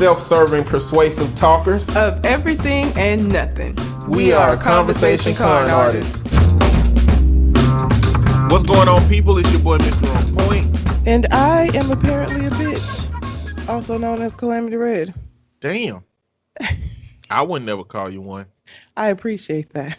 self-serving, persuasive talkers of everything and nothing. We are Conversation Con Artists. What's going on, people? It's your boy, Mr. On Point. And I am apparently a bitch, also known as Calamity Red. Damn. I would never call you one. I appreciate that.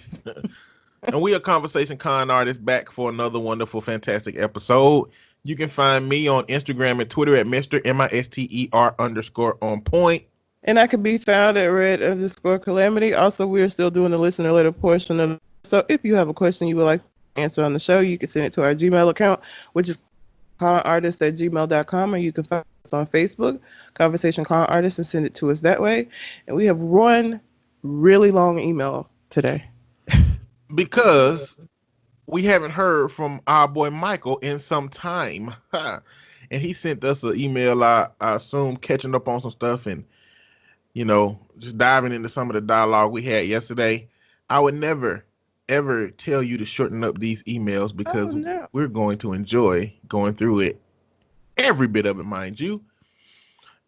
And we are Conversation Con Artists, back for another wonderful, fantastic episode. You can find me on Instagram and Twitter at Mr. MISTER_on point. And I can be found at Red_Calamity. Also, we are still doing the listener letter portion of it. So if you have a question you would like to answer on the show, you can send it to our Gmail account, which is conartist@gmail.com, or you can find us on Facebook, Conversation Con Artists, and send it to us that way. And we have one really long email today. Because we haven't heard from our boy Michael in some time. And he sent us an email, I assume, catching up on some stuff and, you know, just diving into some of the dialogue we had yesterday. I would never, ever tell you to shorten up these emails because we're going to enjoy going through it. Every bit of it, mind you.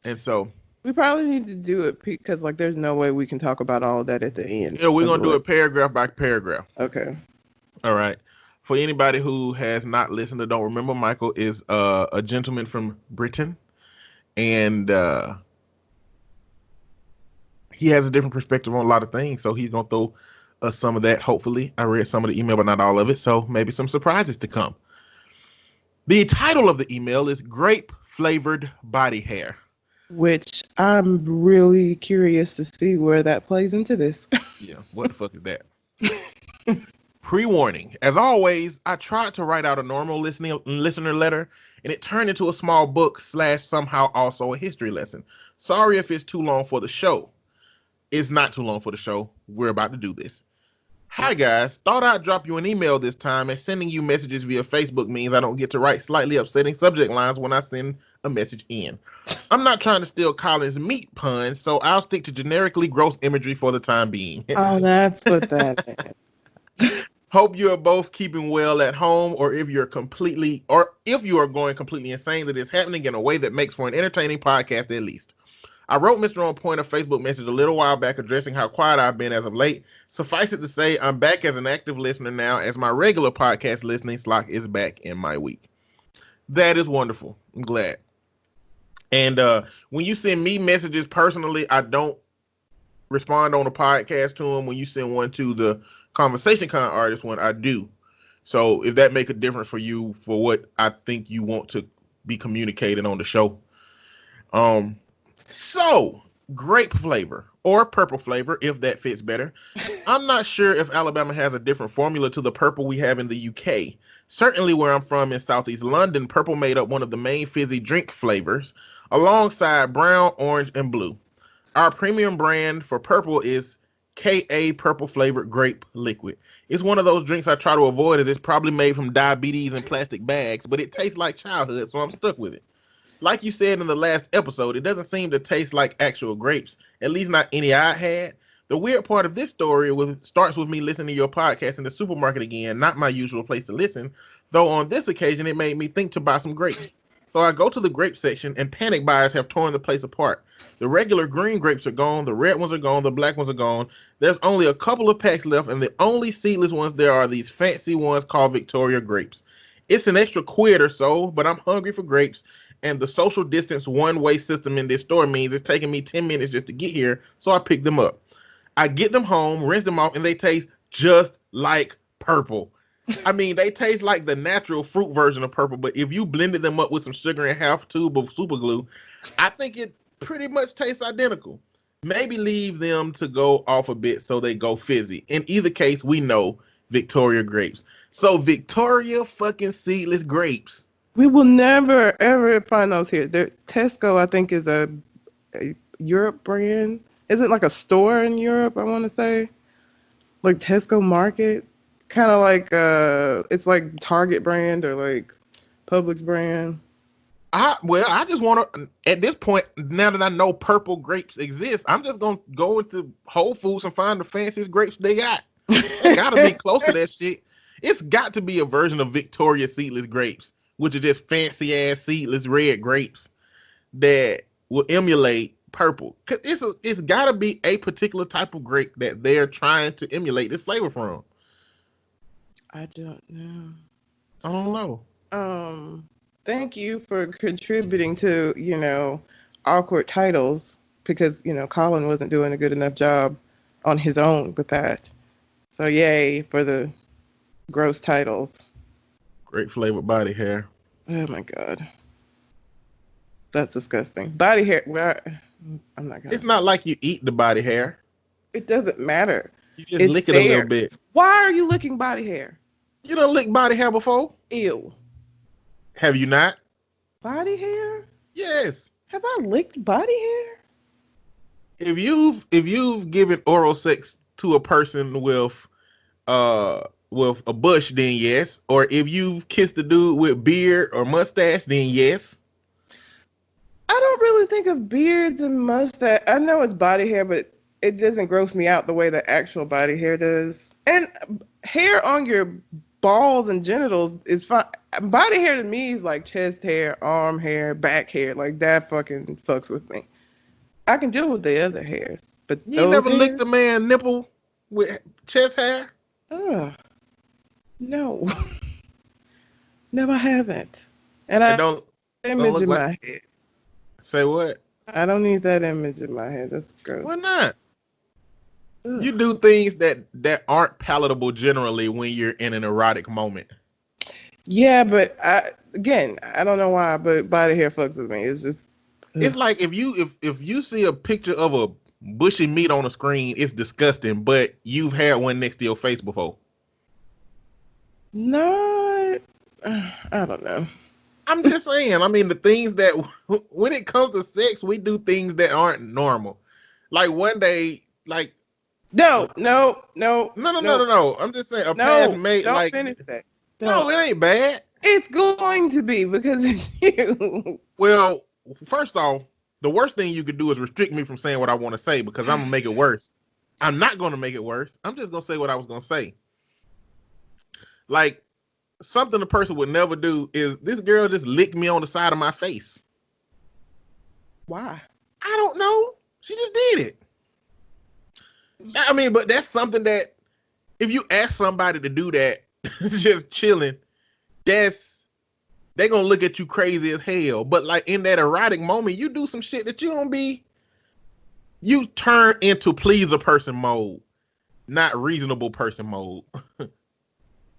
And so we probably need to do it because, like, there's no way we can talk about all of that at the end. Yeah, we're going to do it paragraph by paragraph. Okay. All right. For anybody who has not listened or don't remember, Michael is a gentleman from Britain. And he has a different perspective on a lot of things. So he's going to throw us some of that, hopefully. I read some of the email, but not all of it. So maybe some surprises to come. The title of the email is Grape-Flavored Body Hair. Which I'm really curious to see where that plays into this. Yeah, what the fuck is that? Pre-warning. As always, I tried to write out a normal listener letter, and it turned into a small book / somehow also a history lesson. Sorry if it's too long for the show. It's not too long for the show. We're about to do this. Hi, guys. Thought I'd drop you an email this time, as sending you messages via Facebook means I don't get to write slightly upsetting subject lines when I send a message in. I'm not trying to steal Colin's meat puns, so I'll stick to generically gross imagery for the time being. Oh, that's what that is. Hope you are both keeping well at home, or if you are going completely insane, that is happening in a way that makes for an entertaining podcast at least. I wrote Mr. On Point a Facebook message a little while back addressing how quiet I've been as of late. Suffice it to say, I'm back as an active listener now, as my regular podcast listening slot is back in my week. That is wonderful. I'm glad. And when you send me messages personally, I don't respond on the podcast to them. When you send one to the Conversation Con Artist one, I do. So if that make a difference for you for what I think you want to be communicated on the show. So, grape flavor or purple flavor, if that fits better. I'm not sure if Alabama has a different formula to the purple we have in the UK. Certainly where I'm from in Southeast London, purple made up one of the main fizzy drink flavors, alongside brown, orange, and blue. Our premium brand for purple is KA Purple Flavored Grape Liquid. It's one of those drinks I try to avoid, as it's probably made from diabetes and plastic bags, but it tastes like childhood, so I'm stuck with it. Like you said in the last episode, it doesn't seem to taste like actual grapes, at least not any I had. The weird part of this story starts with me listening to your podcast in the supermarket again, not my usual place to listen, though on this occasion it made me think to buy some grapes. So I go to the grape section, and panic buyers have torn the place apart. The regular green grapes are gone, the red ones are gone, the black ones are gone. There's only a couple of packs left, and the only seedless ones there are these fancy ones called Victoria grapes. It's an extra quid or so, but I'm hungry for grapes, and the social distance one-way system in this store means it's taking me 10 minutes just to get here, so I pick them up. I get them home, rinse them off, and they taste just like purple. I mean, they taste like the natural fruit version of purple, but if you blended them up with some sugar and half tube of super glue, I think it pretty much tastes identical. Maybe leave them to go off a bit so they go fizzy. In either case, we know Victoria grapes. So Victoria fucking seedless grapes. We will never, ever find those here. Tesco, I think, is a Europe brand. Isn't like a store in Europe, I want to say. Like Tesco Market. Kind of like, it's like Target brand or like Publix brand. I just want to, at this point, now that I know purple grapes exist, I'm just going to go into Whole Foods and find the fanciest grapes they got. They got to be close to that shit. It's got to be a version of Victoria seedless grapes, which are just fancy ass seedless red grapes that will emulate purple? 'Cause it's got to be a particular type of grape that they're trying to emulate this flavor from. I don't know. I don't know. Thank you for contributing to, awkward titles because, Colin wasn't doing a good enough job on his own with that. So yay for the gross titles. Grape flavored body hair. Oh my God. That's disgusting. Body hair. Well, I'm not gonna. It's not like you eat the body hair. It doesn't matter. You just It's lick it a little there. bit. Why are you licking body hair? You done licked body hair before? Ew. Have you not? Body hair? Yes. Have I licked body hair? If you've given oral sex to a person with a bush, then yes. Or if you've kissed a dude with beard or mustache, then yes. I don't really think of beards and mustache. I know it's body hair, but it doesn't gross me out the way the actual body hair does. And hair on your balls and genitals is fine. Body hair to me is like chest hair, arm hair, back hair. Like that fucking fucks with me. I can deal with the other hairs, but You those never hairs? licked a man nipple with chest hair? Ugh. No. No, I haven't. And It I don't image look in like- my head. Say what? I don't need that image in my head. That's gross. Why not? Ugh. You do things that aren't palatable generally when you're in an erotic moment. Yeah, but I don't know why, but body hair fucks with me. It's just It's like if you see a picture of a bushy meat on a screen, it's disgusting, but you've had one next to your face before. not. I don't know. I'm just saying. I mean, the things that when it comes to sex, we do things that aren't normal. Like one day, like No. no. I'm just saying a past mate. Don't Like finish that. no, it ain't bad. It's going to be because it's you. Well, first off, the worst thing you could do is restrict me from saying what I want to say because I'm gonna make it worse. I'm not gonna make it worse. I'm just gonna say what I was gonna say. Like something a person would never do is this girl just licked me on the side of my face. Why? I don't know. She just did it. I mean, but that's something that if you ask somebody to do that, just chilling, they're gonna look at you crazy as hell. But like in that erotic moment, you do some shit that you turn into pleaser person mode, not reasonable person mode.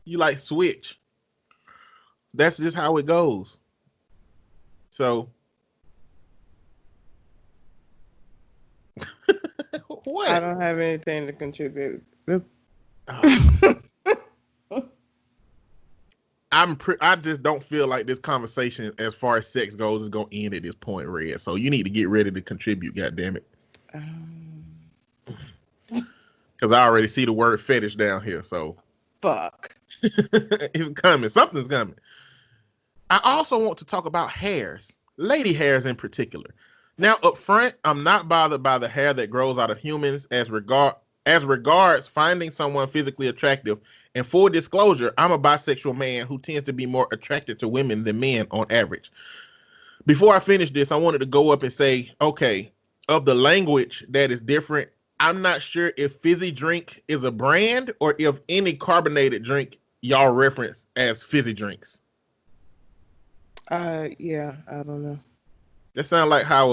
You like switch. That's just how it goes. So what? I don't have anything to contribute. I just don't feel like this conversation, as far as sex goes, is gonna end at this point, Red. So you need to get ready to contribute. God damn it, because I already see the word fetish down here. So Fuck. it's coming. Something's coming. I also want to talk about hairs, lady hairs in particular. Now, up front, I'm not bothered by the hair that grows out of humans as regards finding someone physically attractive. And full disclosure, I'm a bisexual man who tends to be more attracted to women than men on average. Before I finish this, I wanted to go up and say, okay, of the language that is different, I'm not sure if fizzy drink is a brand or if any carbonated drink y'all reference as fizzy drinks. Yeah, I don't know. That sounds like how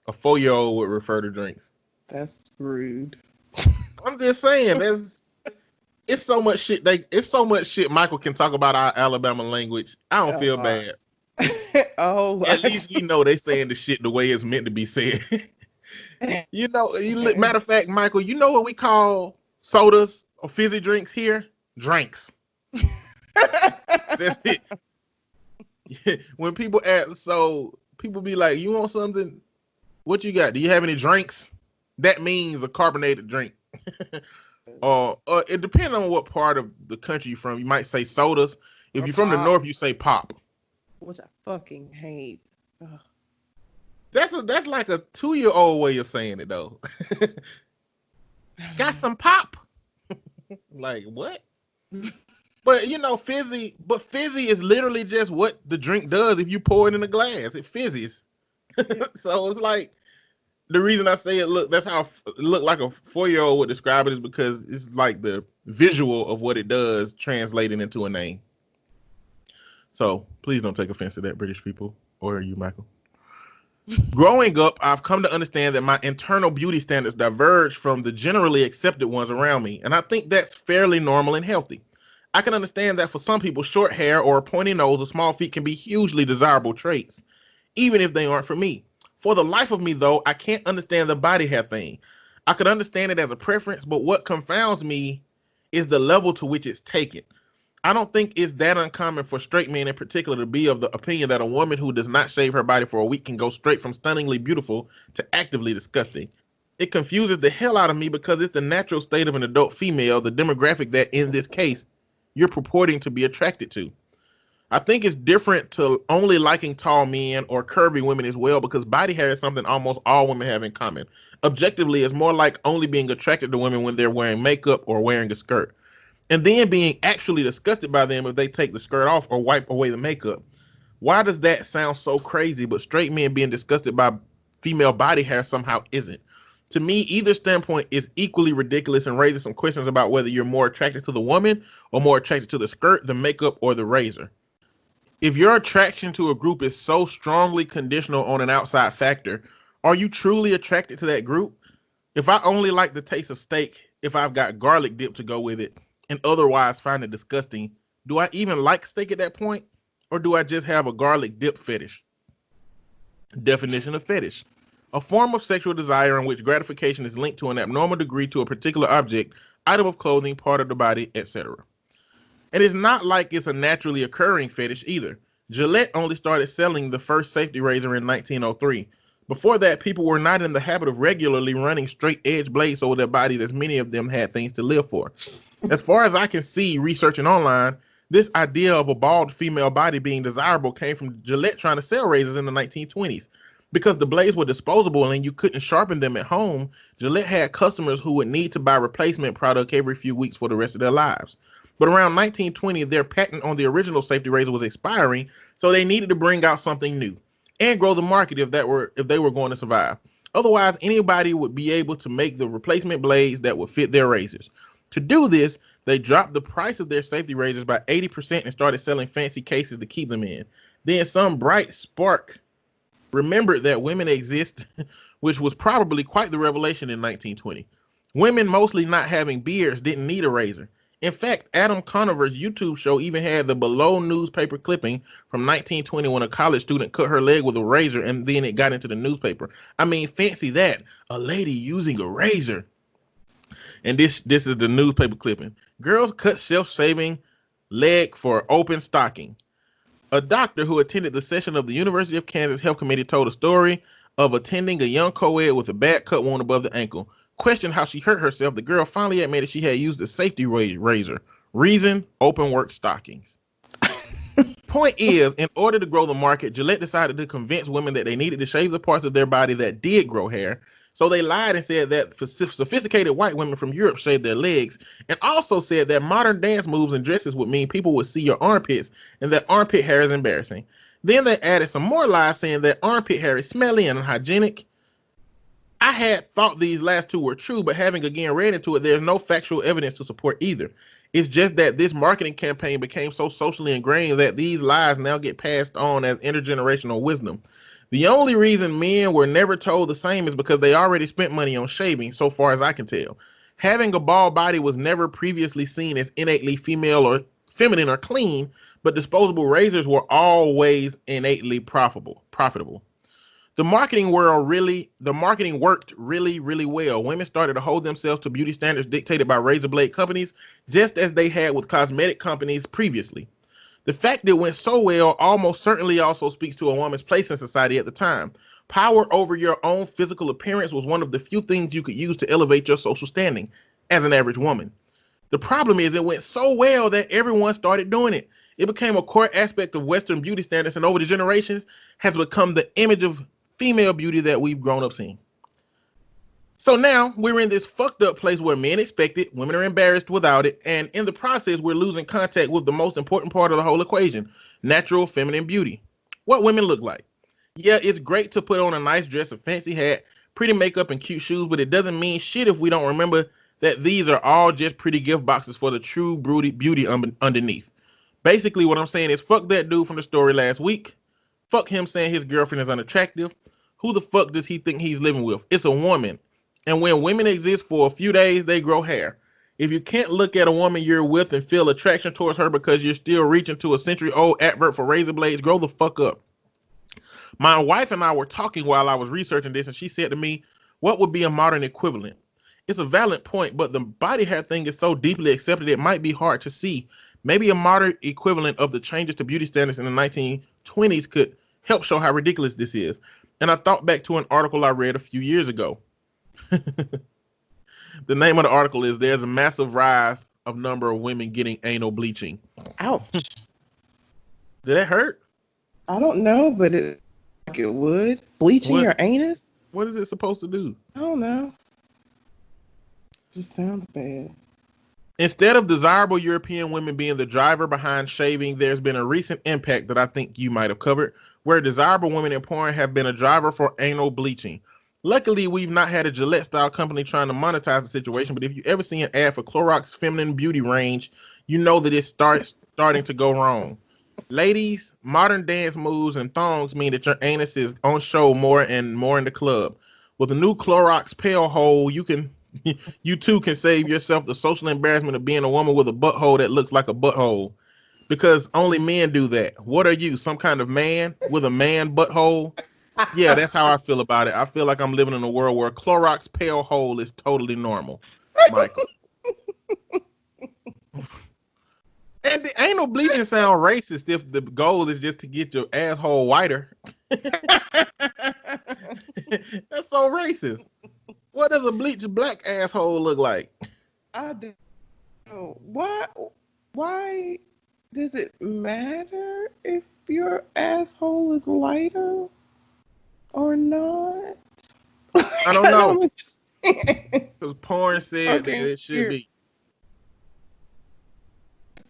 a 4-year-old would refer to drinks. That's rude. I'm just saying, it's so much shit Michael can talk about our Alabama language. I don't feel bad. Oh, At least we know they saying the shit the way it's meant to be said. Matter of fact, Michael, you know what we call sodas or fizzy drinks here? Drinks. That's it. When people ask, so people be like, you want something? What you got? Do you have any drinks? That means a carbonated drink. It depends on what part of the country you're from. You might say sodas. If Or you're from the pop. north, you say pop. Which I fucking hate. Ugh. That's like a 2-year-old way of saying it though. Got some pop? Like what? But fizzy is literally just what the drink does if you pour it in a glass. It fizzes. So it's like The reason I say that's how it look like a 4-year-old would describe it is because it's like the visual of what it does translating into a name. So please don't take offense to that, British people, or you, Michael. Growing up, I've come to understand that my internal beauty standards diverge from the generally accepted ones around me, and I think that's fairly normal and healthy. I can understand that for some people, short hair or a pointy nose or small feet can be hugely desirable traits, even if they aren't for me. For the life of me, though, I can't understand the body hair thing. I could understand it as a preference, but what confounds me is the level to which it's taken. I don't think it's that uncommon for straight men in particular to be of the opinion that a woman who does not shave her body for a week can go straight from stunningly beautiful to actively disgusting. It confuses the hell out of me because it's the natural state of an adult female, the demographic that, in this case, you're purporting to be attracted to. I think it's different to only liking tall men or curvy women as well because body hair is something almost all women have in common. Objectively, it's more like only being attracted to women when they're wearing makeup or wearing a skirt, and then being actually disgusted by them if they take the skirt off or wipe away the makeup. Why does that sound so crazy, but straight men being disgusted by female body hair somehow isn't? To me, either standpoint is equally ridiculous and raises some questions about whether you're more attracted to the woman or more attracted to the skirt, the makeup, or the razor. If your attraction to a group is so strongly conditional on an outside factor, are you truly attracted to that group? If I only like the taste of steak, if I've got garlic dip to go with it, and otherwise find it disgusting, do I even like steak at that point? Or do I just have a garlic dip fetish? Definition of fetish: a form of sexual desire in which gratification is linked to an abnormal degree to a particular object, item of clothing, part of the body, etc. And it's not like it's a naturally occurring fetish either. Gillette only started selling the first safety razor in 1903. Before that, people were not in the habit of regularly running straight edge blades over their bodies, as many of them had things to live for. As far as I can see, researching online, this idea of a bald female body being desirable came from Gillette trying to sell razors in the 1920s. Because the blades were disposable and you couldn't sharpen them at home, Gillette had customers who would need to buy replacement product every few weeks for the rest of their lives. But around 1920, their patent on the original safety razor was expiring, so they needed to bring out something new and grow the market if they were going to survive. Otherwise, anybody would be able to make the replacement blades that would fit their razors. To do this, they dropped the price of their safety razors by 80% and started selling fancy cases to keep them in. Then some bright spark remembered that women exist, which was probably quite the revelation in 1920. Women mostly not having beards didn't need a razor. In fact, Adam Conover's YouTube show even had the below newspaper clipping from 1920 when a college student cut her leg with a razor and then it got into the newspaper. I mean, fancy that. A lady using a razor. And this is the newspaper clipping. Girls cut self-shaving leg for open stocking. A doctor who attended the session of the University of Kansas Health Committee told a story of attending a young co-ed with a bad cut wound above the ankle. Questioned how she hurt herself, the girl finally admitted she had used a safety razor. Reason: open work stockings. Point is, in order to grow the market, Gillette decided to convince women that they needed to shave the parts of their body that did grow hair. So they lied and said that sophisticated white women from Europe shaved their legs, and also said that modern dance moves and dresses would mean people would see your armpits and that armpit hair is embarrassing. Then they added some more lies saying that armpit hair is smelly and unhygienic. I had thought these last two were true, but having again read into it, there's no factual evidence to support either. It's just that this marketing campaign became so socially ingrained that these lies now get passed on as intergenerational wisdom. The only reason men were never told the same is because they already spent money on shaving, so far as I can tell. Having a bald body was never previously seen as innately female or feminine or clean, but disposable razors were always innately profitable. The marketing worked really well. Women started to hold themselves to beauty standards dictated by razor blade companies, just as they had with cosmetic companies previously. The fact that it went so well almost certainly also speaks to a woman's place in society at the time. Power over your own physical appearance was one of the few things you could use to elevate your social standing as an average woman. The problem is it went so well that everyone started doing it. It became a core aspect of Western beauty standards and over the generations has become the image of female beauty that we've grown up seeing. So now we're in this fucked up place where men expect it, women are embarrassed without it, and in the process, we're losing contact with the most important part of the whole equation, natural feminine beauty. What women look like. Yeah, it's great to put on a nice dress, a fancy hat, pretty makeup and cute shoes, but it doesn't mean shit if we don't remember that these are all just pretty gift boxes for the true beauty underneath. Basically, what I'm saying is fuck that dude from the story last week. Fuck him saying his girlfriend is unattractive. Who the fuck does he think he's living with? It's a woman. And when women exist for a few days, they grow hair. If you can't look at a woman you're with and feel attraction towards her because you're still reaching to a century-old advert for razor blades, grow the fuck up. My wife and I were talking while I was researching this, and she said to me, what would be a modern equivalent? It's a valid point, but the body hair thing is so deeply accepted it might be hard to see. Maybe a modern equivalent of the changes to beauty standards in the 1920s could help show how ridiculous this is. And I thought back to an article I read a few years ago. The name of the article is There's a Massive Rise of Number of Women Getting Anal Bleaching. Ouch. Did that hurt? I don't know, but it like it would. Bleaching your anus? What is it supposed to do? I don't know. Just sounds bad. Instead of desirable European women being the driver behind shaving, there's been a recent impact that I think you might have covered, where desirable women in porn have been a driver for anal bleaching. Luckily, we've not had a Gillette-style company trying to monetize the situation, but if you ever see an ad for Clorox Feminine Beauty Range, you know that it's starting to go wrong. Ladies, modern dance moves and thongs mean that your anus is on show more and more in the club. With the new Clorox Pale Hole, you too can save yourself the social embarrassment of being a woman with a butthole that looks like a butthole. Because only men do that. What are you, some kind of man with a man butthole? Yeah, that's how I feel about it. I feel like I'm living in a world where Clorox Pale Hole is totally normal. Michael. And the anal bleaching sound racist if the goal is just to get your asshole whiter. That's so racist. What does a bleached black asshole look like? I don't know. Why does it matter if your asshole is lighter or not? I don't know. Because porn said that it should be.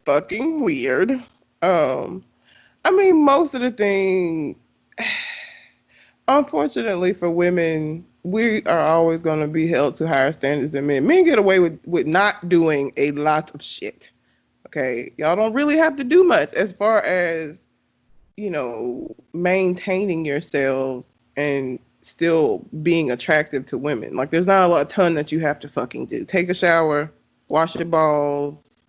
Fucking weird. I mean, most of the things, unfortunately for women, we are always going to be held to higher standards than men. Men get away with not doing a lot of shit. Okay, y'all don't really have to do much as far as, maintaining yourselves and still being attractive to women. Like, there's not a ton that you have to fucking do. Take a shower, wash your balls,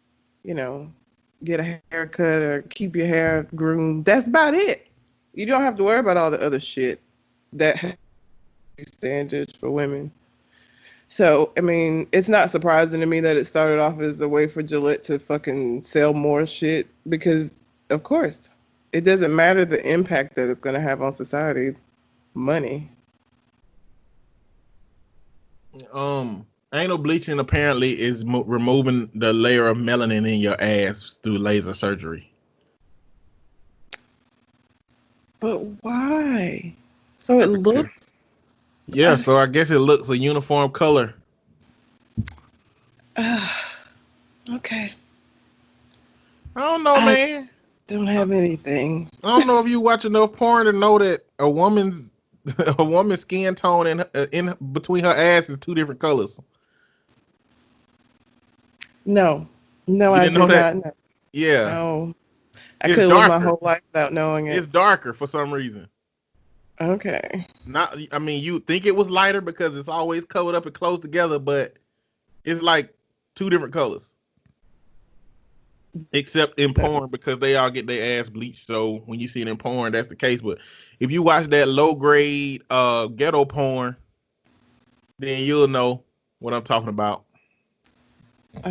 get a haircut or keep your hair groomed. That's about it. You don't have to worry about all the other shit that has standards for women. So, I mean, it's not surprising to me that it started off as a way for Gillette to fucking sell more shit because, of course, it doesn't matter the impact that it's going to have on society. Money. Anal bleaching apparently is removing the layer of melanin in your ass through laser surgery. But why? So it looks... Yeah, so I guess it looks a uniform color. Okay. I don't know, man. Don't have anything. I don't know if you watch enough porn to know that a woman's skin tone in between her ass is two different colors. No, I did not know. Yeah. No. I could live my whole life without knowing it. It's darker for some reason. Okay. I mean, you think it was lighter because it's always covered up and close together, but it's like two different colors. Except in porn because they all get their ass bleached. So when you see it in porn, that's the case. But if you watch that low grade ghetto porn, then you'll know what I'm talking about. I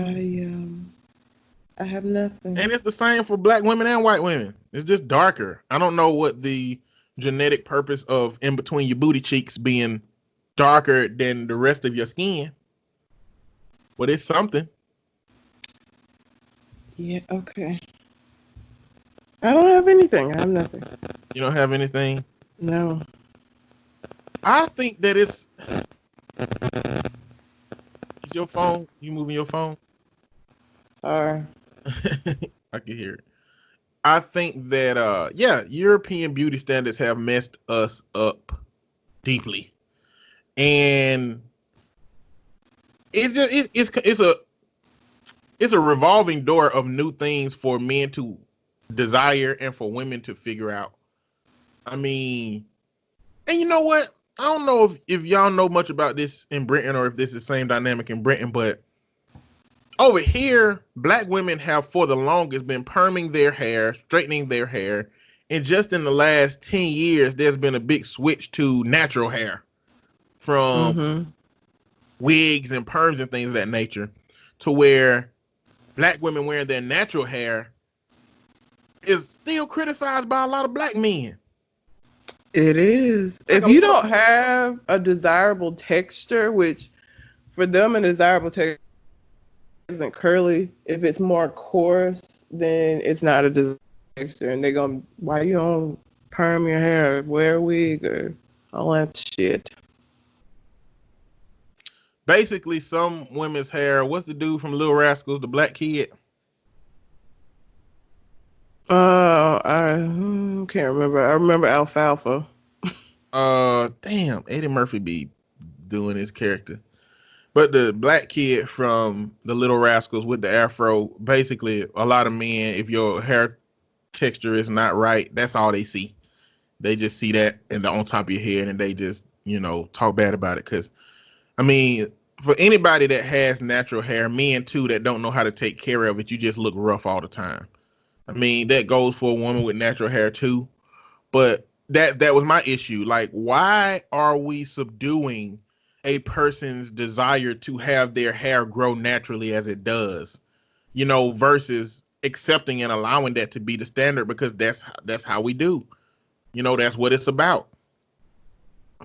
have nothing. And it's the same for black women and white women. It's just darker. I don't know what the genetic purpose of in between your booty cheeks being darker than the rest of your skin. But it's something. Yeah, okay. I don't have anything. I have nothing. You don't have anything? No. I think that it's... Is your phone? You moving your phone? Sorry. I can hear it. I think that, European beauty standards have messed us up deeply. and it's a revolving door of new things for men to desire and for women to figure out. I mean, and you know what? I don't know if y'all know much about this in Britain or if this is the same dynamic in Britain, but over here, black women have for the longest been perming their hair, straightening their hair, and just in the last 10 years, there's been a big switch to natural hair from wigs and perms and things of that nature, to where black women wearing their natural hair is still criticized by a lot of black men. It is. Like If you don't have a desirable texture, which for them a desirable texture isn't curly, if it's more coarse, then it's not a desirable texture. And they're going, why you don't perm your hair, wear a wig, or all that shit. Basically, some women's hair. What's the dude from Little Rascals, the black kid? I can't remember. I remember Alfalfa. Damn, Eddie Murphy be doing his character. But the black kid from the Little Rascals with the afro, basically, a lot of men, if your hair texture is not right, that's all they see. They just see that on top of your head, and they just, talk bad about it. Because, I mean, for anybody that has natural hair, men too, that don't know how to take care of it, you just look rough all the time. I mean, that goes for a woman with natural hair too. But that was my issue. Like, why are we subduing a person's desire to have their hair grow naturally as it does, versus accepting and allowing that to be the standard, because that's how we do. That's what it's about.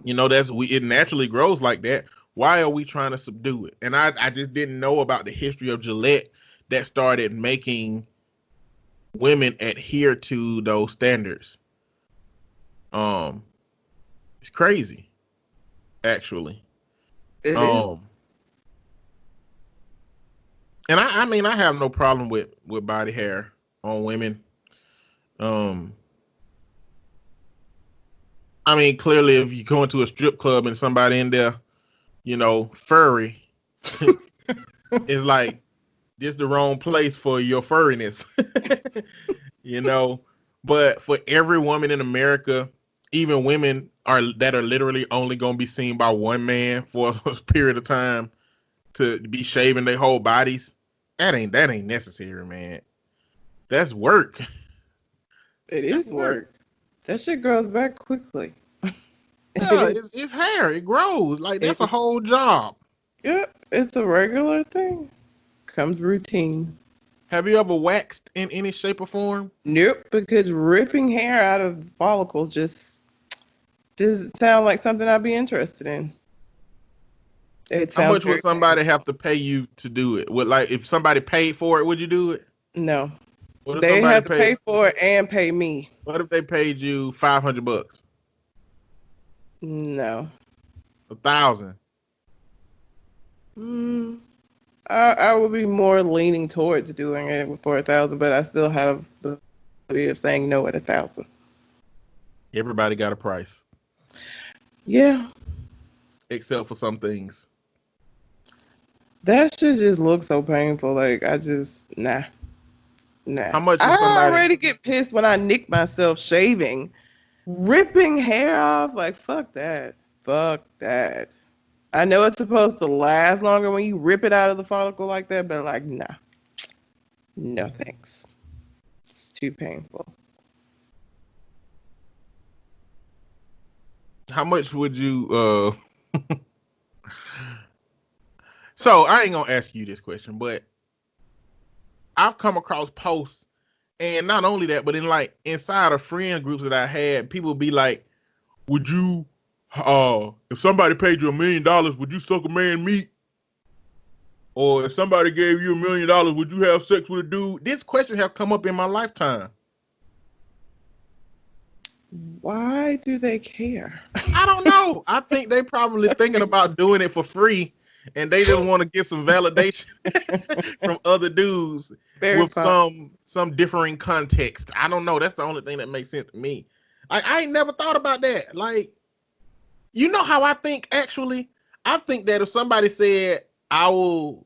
It naturally grows like that. Why are we trying to subdue it? And I just didn't know about the history of Gillette that started making women adhere to those standards. It's crazy, actually. It is. And I mean, I have no problem with body hair on women. I mean, clearly, if you go into a strip club and somebody in there, furry, it's like, this is the wrong place for your furriness. But for every woman in America, even women that are literally only going to be seen by one man for a period of time, to be shaving their whole bodies, that ain't necessary, man. That's work. It is work. That shit grows back quickly. Yeah, it's hair. It grows. Like, that's a whole job. Yep, it's a regular thing. Comes routine. Have you ever waxed in any shape or form? Nope, because ripping hair out of follicles just doesn't sound like something I'd be interested in. How much would somebody have to pay you to do it? If somebody paid for it, would you do it? No. They have to pay for it and pay me. What if they paid you $500? No. $1,000? I would be more leaning towards doing it for $1,000, but I still have the ability of saying no at $1,000. Everybody got a price. Yeah. Except for some things. That shit just looks so painful. Like, nah. How much? I already get pissed when I nick myself shaving. Ripping hair off, like, fuck that. I know it's supposed to last longer when you rip it out of the follicle like that, but like, nah. No thanks. It's too painful. How much would you So I ain't gonna ask you this question, but I've come across posts, and not only that, but inside of friend groups that I had, people be like, would you if somebody paid you $1 million, would you suck a man meat? Or if somebody gave you $1 million, would you have sex with a dude? This question have come up in my lifetime. Why do they care? I don't know. I think they probably thinking about doing it for free, and they just want to get some validation from other dudes with some differing context. I don't know. That's the only thing that makes sense to me. I ain't never thought about that. Like, You know how I think actually? I think that if somebody said, I will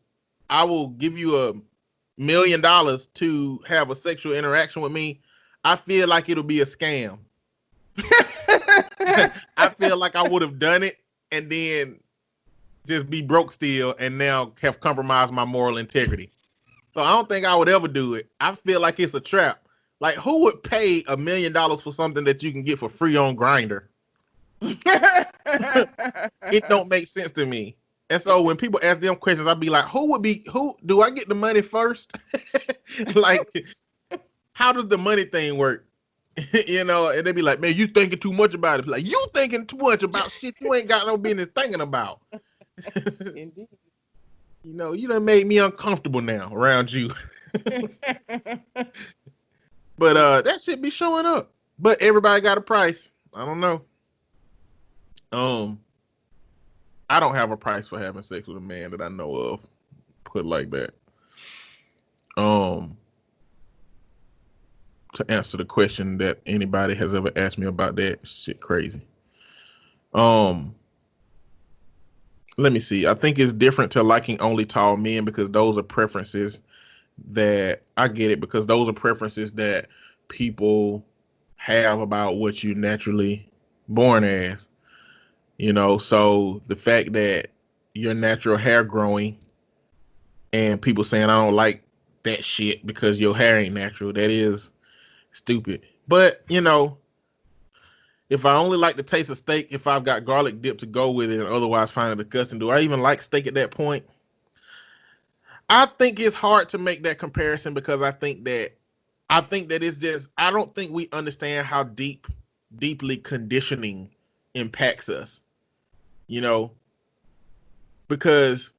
give you $1,000,000 to have a sexual interaction with me, I feel like it'll be a scam. I feel like I would have done it and then just be broke still and now have compromised my moral integrity. So I don't think I would ever do it. I feel like it's a trap. Like, who would pay $1,000,000 for something that you can get for free on Grindr? It don't make sense to me. And so when people ask them questions, I'd be like, who do I get the money first? Like, how does the money thing work? And they'd be like, man, you thinking too much about it. Like, you thinking too much about shit you ain't got no business thinking about. Indeed. You done made me uncomfortable now around you. But that shit be showing up. But everybody got a price. I don't know. I don't have a price for having sex with a man that I know of. Put it like that. To answer the question that anybody has ever asked me about that shit, crazy. Let me see. I think it's different to liking only tall men because those are preferences that I get it because those are preferences that people have about what you naturally born as. So the fact that your natural hair growing and people saying I don't like that shit because your hair ain't natural, that is stupid. But if I only like the taste of steak if I've got garlic dip to go with it and otherwise find it disgusting, do I even like steak at that point? I think it's hard to make that comparison because I think that it's just, I don't think we understand how deeply conditioning impacts us. Because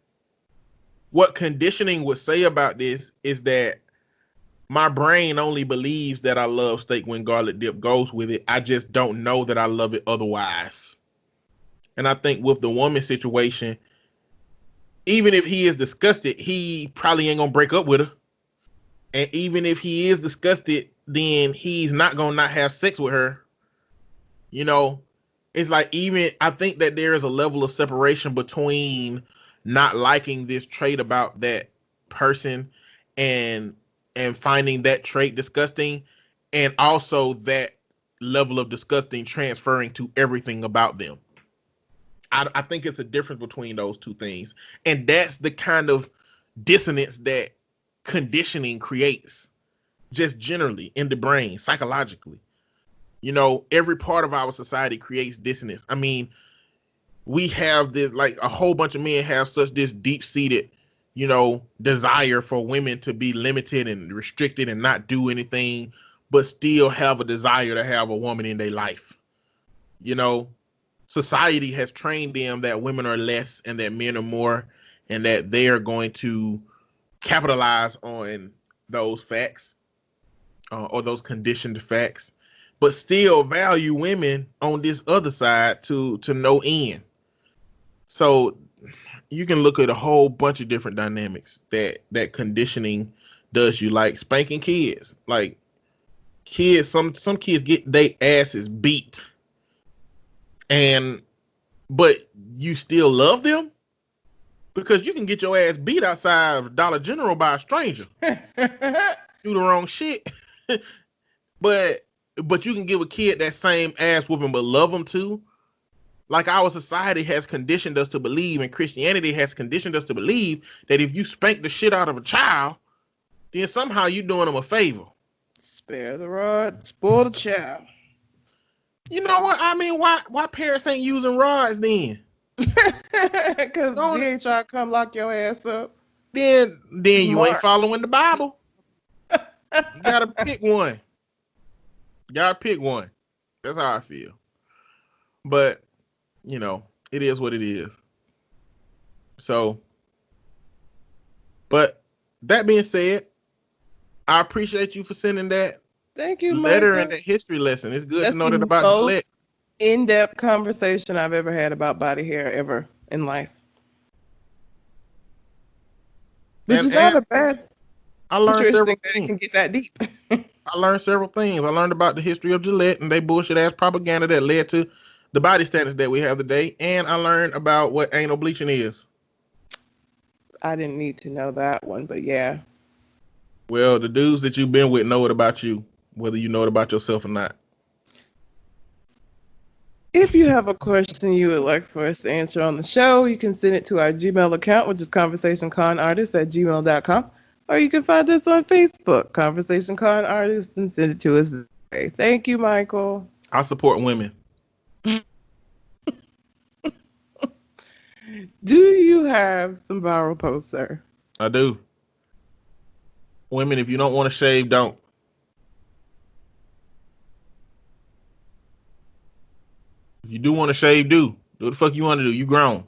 what conditioning would say about this is that my brain only believes that I love steak when garlic dip goes with it. I just don't know that I love it otherwise. And I think with the woman situation, even if he is disgusted, he probably ain't gonna break up with her. And even if he is disgusted, then he's not gonna not have sex with her. It's like, even I think that there is a level of separation between not liking this trait about that person and finding that trait disgusting, and also that level of disgusting transferring to everything about them. I think it's a difference between those two things. And that's the kind of dissonance that conditioning creates, just generally in the brain, psychologically. Every part of our society creates dissonance. I mean, we have this, like, a whole bunch of men have such this deep-seated, desire for women to be limited and restricted and not do anything, but still have a desire to have a woman in their life. Society has trained them that women are less and that men are more, and that they are going to capitalize on those facts or those conditioned facts, but still value women on this other side to no end. So you can look at a whole bunch of different dynamics that conditioning does. You like spanking kids, like kids. Some kids get their asses beat, but you still love them because you can get your ass beat outside of Dollar General by a stranger. Do the wrong shit, but you can give a kid that same ass whooping but love them too. Like, our society has conditioned us to believe, and Christianity has conditioned us to believe, that if you spank the shit out of a child, then somehow you're doing them a favor. Spare the rod, spoil the child. You know what? I mean, why parents ain't using rods then? Because DHR come lock your ass up. Then you ain't following the Bible. You gotta pick one. That's how I feel. But it is what it is. So, but that being said, I appreciate you for sending that. Thank you, letter Micah. And that history lesson. It's good to know that about Gillette. In-depth conversation I've ever had about body hair ever in life. Which is not a bad. I learned several things. It can get that deep. I learned several things. I learned about the history of Gillette and they bullshit ass propaganda that led to the body standards that we have today, and I learned about what anal bleaching is. I didn't need to know that one, but yeah. Well, the dudes that you've been with know it about you, whether you know it about yourself or not. If you have a question you would like for us to answer on the show, you can send it to our Gmail account, which is conversationconartists@gmail.com. Or you can find us on Facebook, Conversation Con Artists, and send it to us. Thank you, Michael. I support women. Do you have some viral posts, sir? I do. Women, if you don't want to shave, don't. If you do want to shave, do. Do what the fuck you want to do. You grown.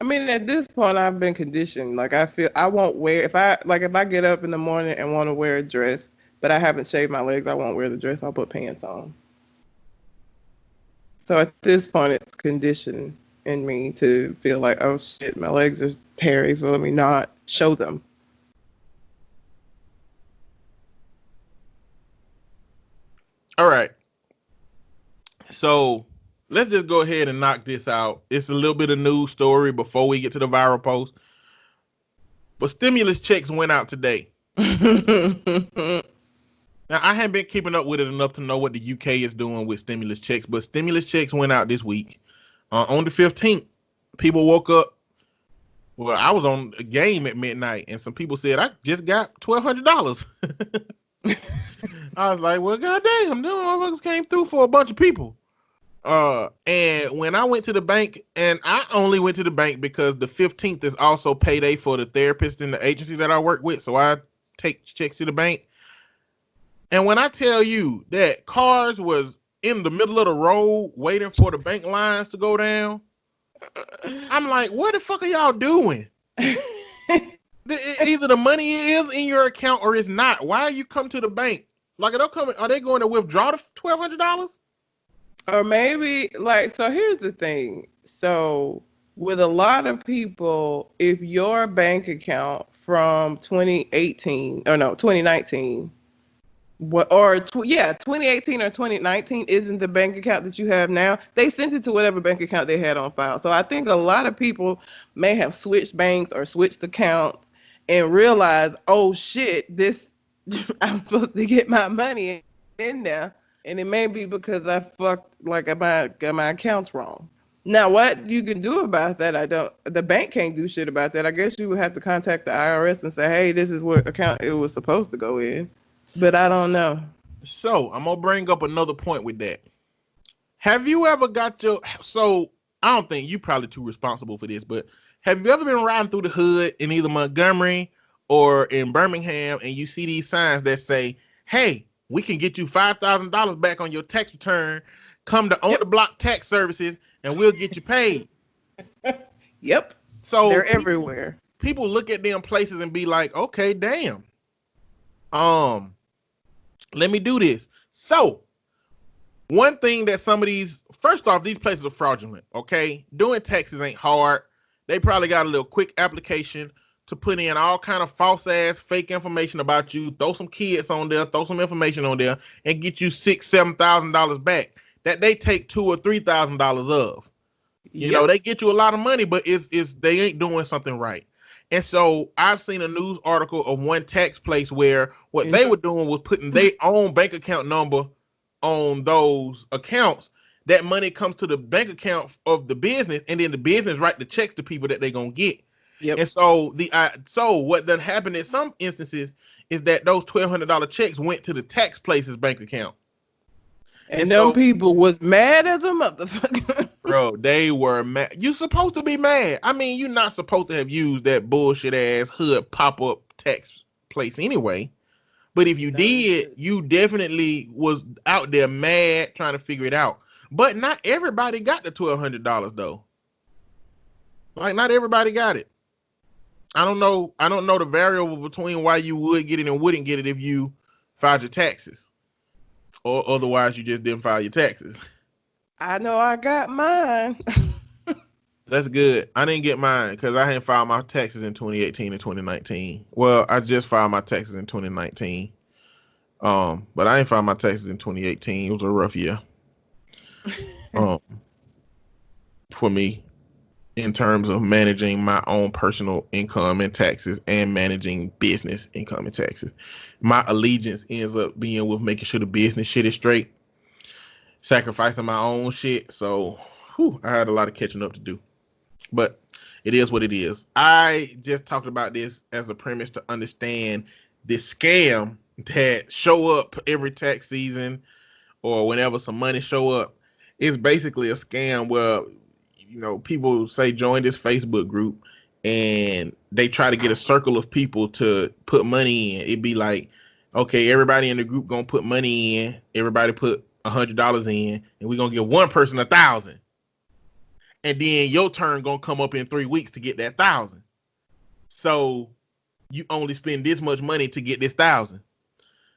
I mean, at this point, I've been conditioned. Like, I feel I won't wear if I get up in the morning and want to wear a dress, but I haven't shaved my legs, I won't wear the dress. I'll put pants on. So at this point, it's conditioned in me to feel like, oh shit, my legs are hairy, so let me not show them. All right. So let's just go ahead and knock this out. It's a little bit of news story before we get to the viral post. But stimulus checks went out today. Now, I haven't been keeping up with it enough to know what the UK is doing with stimulus checks, but stimulus checks went out this week. On the 15th, people woke up. Well, I was on a game at midnight, and some people said, I just got $1,200. I was like, well, goddamn, them motherfuckers came through for a bunch of people. And when I went to the bank, and I only went to the bank because the 15th is also payday for the therapist in the agency that I work with, so I take checks to the bank. And when I tell you that cars was in the middle of the road waiting for the bank lines to go down, I'm like, what the fuck are y'all doing? Either the money is in your account or it's not. Why you come to the bank? Like, are they going to withdraw the $1,200? Or maybe, so here's the thing. So with a lot of people, if your bank account from 2019, 2018 or 2019 isn't the bank account that you have now, they sent it to whatever bank account they had on file. So I think a lot of people may have switched banks or switched accounts and realized, oh shit, I'm supposed to get my money in there. And it may be because I got my accounts wrong. Now, what you can do about that, the bank can't do shit about that. I guess you would have to contact the IRS and say, hey, this is what account it was supposed to go in. But I don't know. So I'm going to bring up another point with that. Have you ever so I don't think you probably too responsible for this, but have you ever been riding through the hood in either Montgomery or in Birmingham and you see these signs that say, hey, we can get you $5,000 back on your tax return. Come to On the Block Tax Services and we'll get you paid. Yep. So they're everywhere. People look at them places and be like, okay, damn. Let me do this. So one thing that first off, these places are fraudulent. Okay. Doing taxes ain't hard. They probably got a little quick application to put in all kind of false ass fake information about you, throw some kids on there, throw some information on there, and get you $6,000-$7,000 back that they take $2,000 or $3,000 of. You know, they get you a lot of money, but they ain't doing something right. And so I've seen a news article of one tax place where what they were doing was putting their own bank account number on those accounts. That money comes to the bank account of the business, and then the business write the checks to people that they're gonna get. Yep. And so what then happened in some instances is that those $1,200 checks went to the tax place's bank account. And them people was mad as a motherfucker. Bro, they were mad. You supposed to be mad. I mean, you're not supposed to have used that bullshit ass hood pop-up tax place anyway. But if you did, you definitely was out there mad trying to figure it out. But not everybody got the $1,200 though. Like, not everybody got it. I don't know the variable between why you would get it and wouldn't get it if you filed your taxes. Or otherwise you just didn't file your taxes. I know I got mine. That's good. I didn't get mine because I hadn't filed my taxes in 2018 and 2019. Well, I just filed my taxes in 2019. But I didn't file my taxes in 2018. It was a rough year. um, for me in terms of managing my own personal income and taxes and managing business income and taxes. My allegiance ends up being with making sure the business shit is straight, sacrificing my own shit. So I had a lot of catching up to do. But it is what it is. I just talked about this as a premise to understand this scam that show up every tax season or whenever some money show up. It's basically a scam where people say join this Facebook group and they try to get a circle of people to put money in. It'd be like, okay, everybody in the group gonna put money in. Everybody put $100 in, and we're gonna give one person 1,000. And then your turn gonna come up in 3 weeks to get that 1,000. So you only spend this much money to get this 1,000.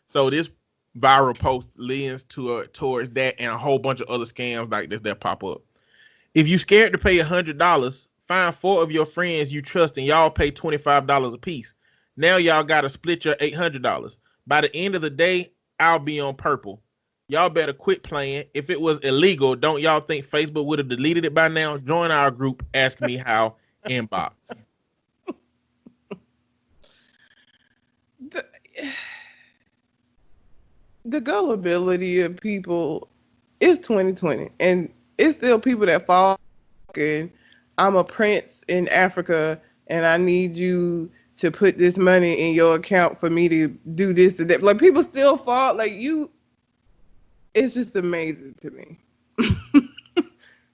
So this viral post leans towards that and a whole bunch of other scams like this that pop up. If you scared to pay $100, find 4 of your friends you trust and y'all pay $25 a piece. Now y'all gotta split your $800. By the end of the day, I'll be on purple. Y'all better quit playing. If it was illegal, don't y'all think Facebook would have deleted it by now? Join our group. Ask me how. Inbox. The gullibility of people is 2020, and it's still people that fall. And I'm a prince in Africa, and I need you to put this money in your account for me to do this and that. Like, people still fall. Like, it's just amazing to me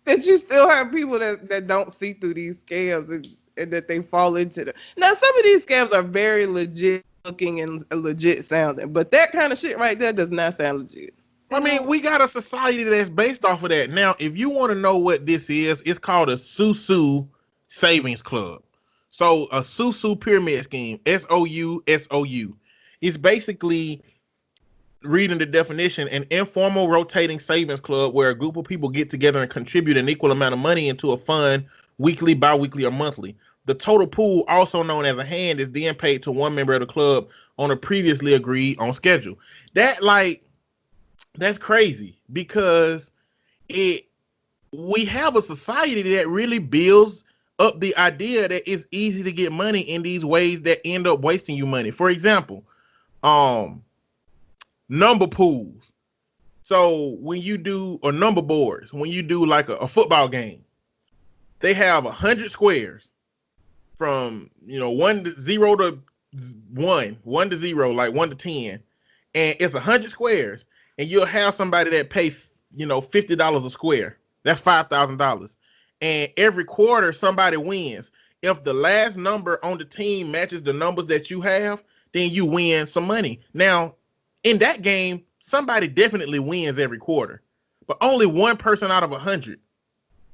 that you still have people that don't see through these scams and that they fall into them. Now, some of these scams are very legit looking and legit sounding, but that kind of shit right there does not sound legit. I mean, we got a society that's based off of that. Now, if you want to know what this is, it's called a Susu Savings Club. So a Susu pyramid scheme, SOU. It's basically, reading the definition, an informal rotating savings club where a group of people get together and contribute an equal amount of money into a fund weekly, bi-weekly, or monthly. The total pool, also known as a hand, is then paid to one member of the club on a previously agreed on schedule. That's crazy because we have a society that really builds up the idea that it's easy to get money in these ways that end up wasting you money. For example, number pools. So when you do, or number boards, when you do like a football game, they have 100 squares from 1 to 0 to 1 to 0, like 1 to 10, and it's 100 squares, and you'll have somebody that pay $50 a square. That's $5,000, and every quarter somebody wins. If the last number on the team matches the numbers that you have, then you win some money. Now, in that game, somebody definitely wins every quarter, but only one person out of 100.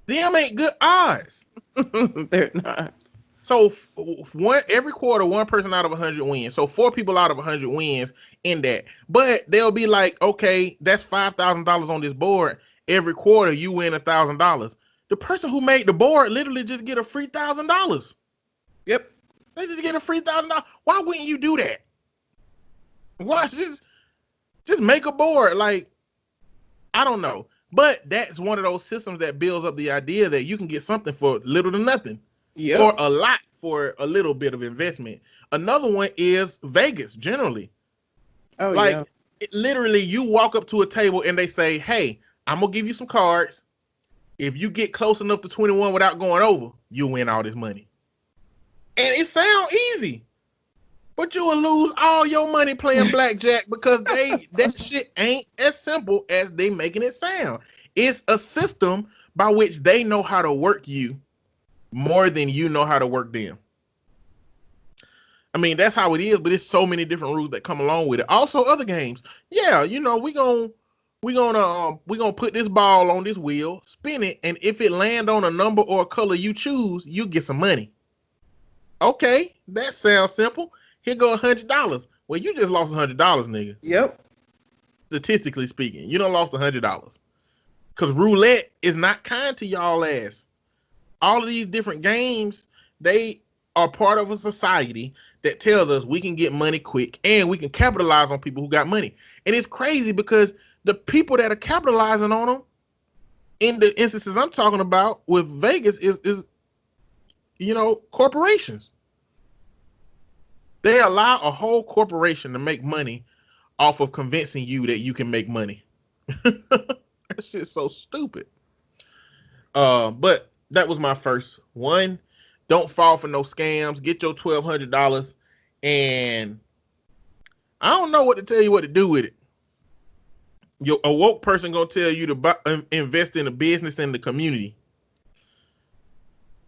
Them ain't good odds. They're not. So every quarter, one person out of 100 wins. So 4 people out of 100 wins in that. But they'll be like, okay, that's $5,000 on this board. Every quarter, you win $1,000. The person who made the board literally just get a free $1,000. Yep. They just get a free $1,000. Why wouldn't you do that? Why just make a board? Like, I don't know. But that's one of those systems that builds up the idea that you can get something for little to nothing. Yep. Or a lot for a little bit of investment. Another one is Vegas, generally. Oh, like, yeah. Literally, you walk up to a table and they say, hey, I'm going to give you some cards. If you get close enough to 21 without going over, you'll win all this money. And it sounds easy. But you will lose all your money playing blackjack because that shit ain't as simple as they making it sound. It's a system by which they know how to work you more than you know how to work them. I mean, that's how it is, but it's so many different rules that come along with it. Also, other games. Yeah, we gonna put this ball on this wheel, spin it, and if it land on a number or a color you choose, you get some money. Okay, that sounds simple. Here go $100. Well, you just lost $100, nigga. Yep. Statistically speaking, you done lost $100. Because roulette is not kind to y'all ass. All of these different games, they are part of a society that tells us we can get money quick and we can capitalize on people who got money. And it's crazy because the people that are capitalizing on them in the instances I'm talking about with Vegas is corporations. They allow a whole corporation to make money off of convincing you that you can make money. That shit's so stupid. But that was my first one. Don't fall for no scams. Get your $1,200, and I don't know what to tell you what to do with it. A woke person gonna tell you to invest in a business in the community.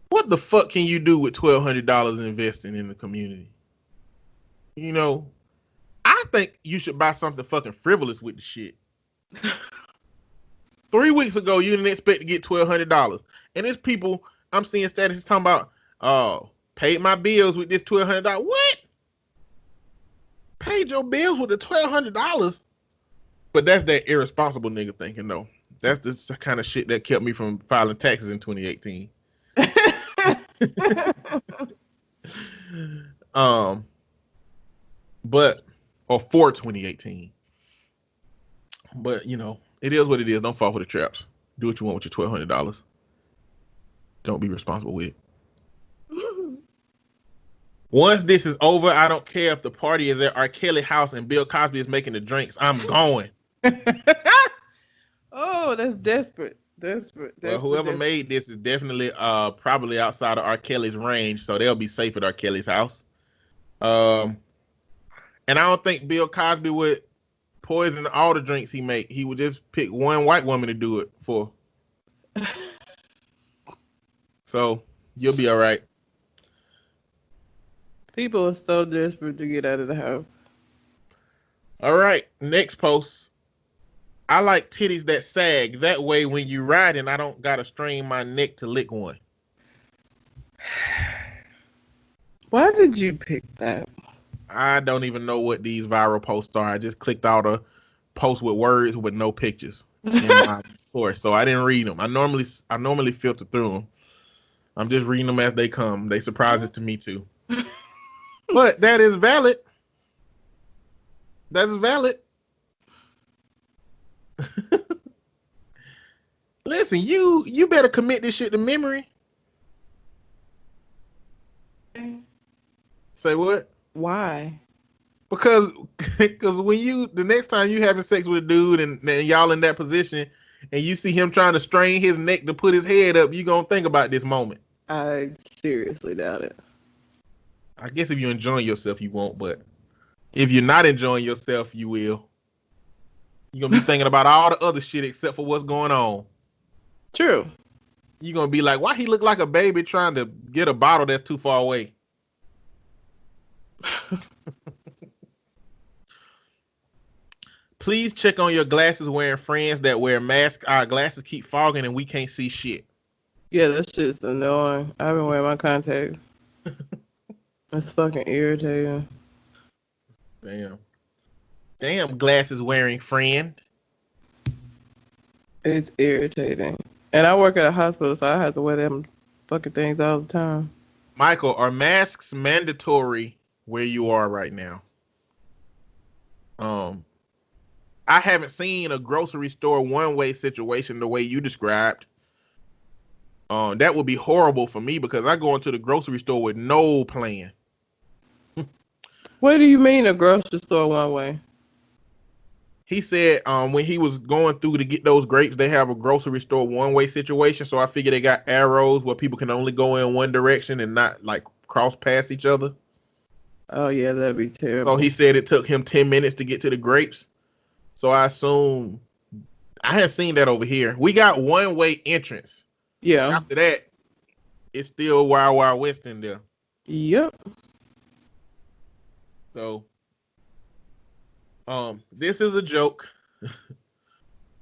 What the fuck can you do with $1,200 investing in the community? I think you should buy something fucking frivolous with the shit. 3 weeks ago, you didn't expect to get $1,200, and there's people I'm seeing statuses talking about, oh, paid my bills with this $1,200. What? Paid your bills with the $1,200? But that's that irresponsible nigga thinking, though. That's the kind of shit that kept me from filing taxes in 2018. For 2018. But it is what it is. Don't fall for the traps. Do what you want with your $1,200. Don't be responsible with it. Once this is over, I don't care if the party is at R. Kelly house and Bill Cosby is making the drinks. I'm going. Oh, that's desperate. Well, whoever made this is definitely probably outside of R. Kelly's range, so they'll be safe at R. Kelly's house. And I don't think Bill Cosby would poison all the drinks he make. He would just pick one white woman to do it for. So you'll be all right. People are so desperate to get out of the house. All right, next post. I like titties that sag. That way, when you riding, I don't gotta strain my neck to lick one. Why did you pick that? I don't even know what these viral posts are. I just clicked all the posts with words with no pictures in my source, so I didn't read them. I normally filter through them. I'm just reading them as they come. They surprises to me too. But that is valid. That is valid. Listen, you better commit this shit to memory. Say what? Why? Because when the next time you having sex with a dude and y'all in that position and you see him trying to strain his neck to put his head up, you gonna think about this moment. I seriously doubt it. I guess if you're enjoying yourself, you won't, but if you're not enjoying yourself, you will. You're gonna be thinking about all the other shit except for what's going on. True. You're gonna be like, why he look like a baby trying to get a bottle that's too far away? Please check on your glasses wearing friends that wear masks. Our glasses keep fogging and we can't see shit. Yeah, that shit's annoying. I've been wearing my contacts. It's fucking irritating. Damn glasses wearing friend. It's irritating. And I work at a hospital, so I have to wear them fucking things all the time. Michael, are masks mandatory where you are right now? I haven't seen a grocery store one-way situation the way you described. That would be horrible for me because I go into the grocery store with no plan. What do you mean a grocery store one way? He said when he was going through to get those grapes, they have a grocery store one-way situation. So I figure they got arrows where people can only go in one direction and not like cross past each other. Oh yeah, that'd be terrible. So he said it took him 10 minutes to get to the grapes. So I assume I have seen that over here. We got one-way entrance. Yeah. After that, it's still Wild Wild West in there. Yep. So, this is a joke.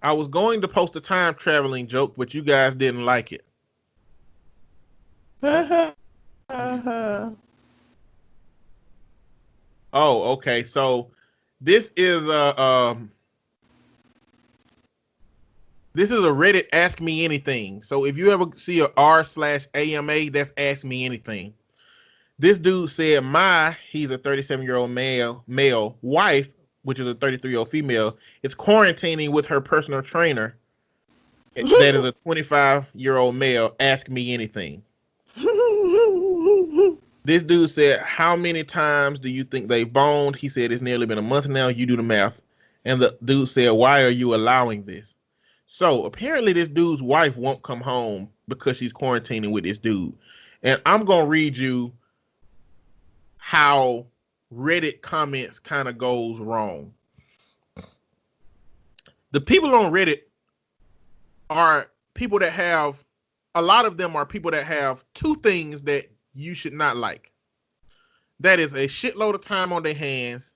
I was going to post a time traveling joke, but you guys didn't like it. Oh, okay. So this is a Reddit Ask Me Anything. So if you ever see a r/AMA, that's Ask Me Anything. This dude said he's a 37-year-old male wife, which is a 33-year-old female, is quarantining with her personal trainer that is a 25-year-old male, ask me anything. This dude said, how many times do you think they've boned? He said, it's nearly been a month now. You do the math. And the dude said, why are you allowing this? So apparently this dude's wife won't come home because she's quarantining with this dude. And I'm going to read you how Reddit comments kind of goes wrong. The people on Reddit are people that have, a lot of them are people that have two things that you should not like. That is a shitload of time on their hands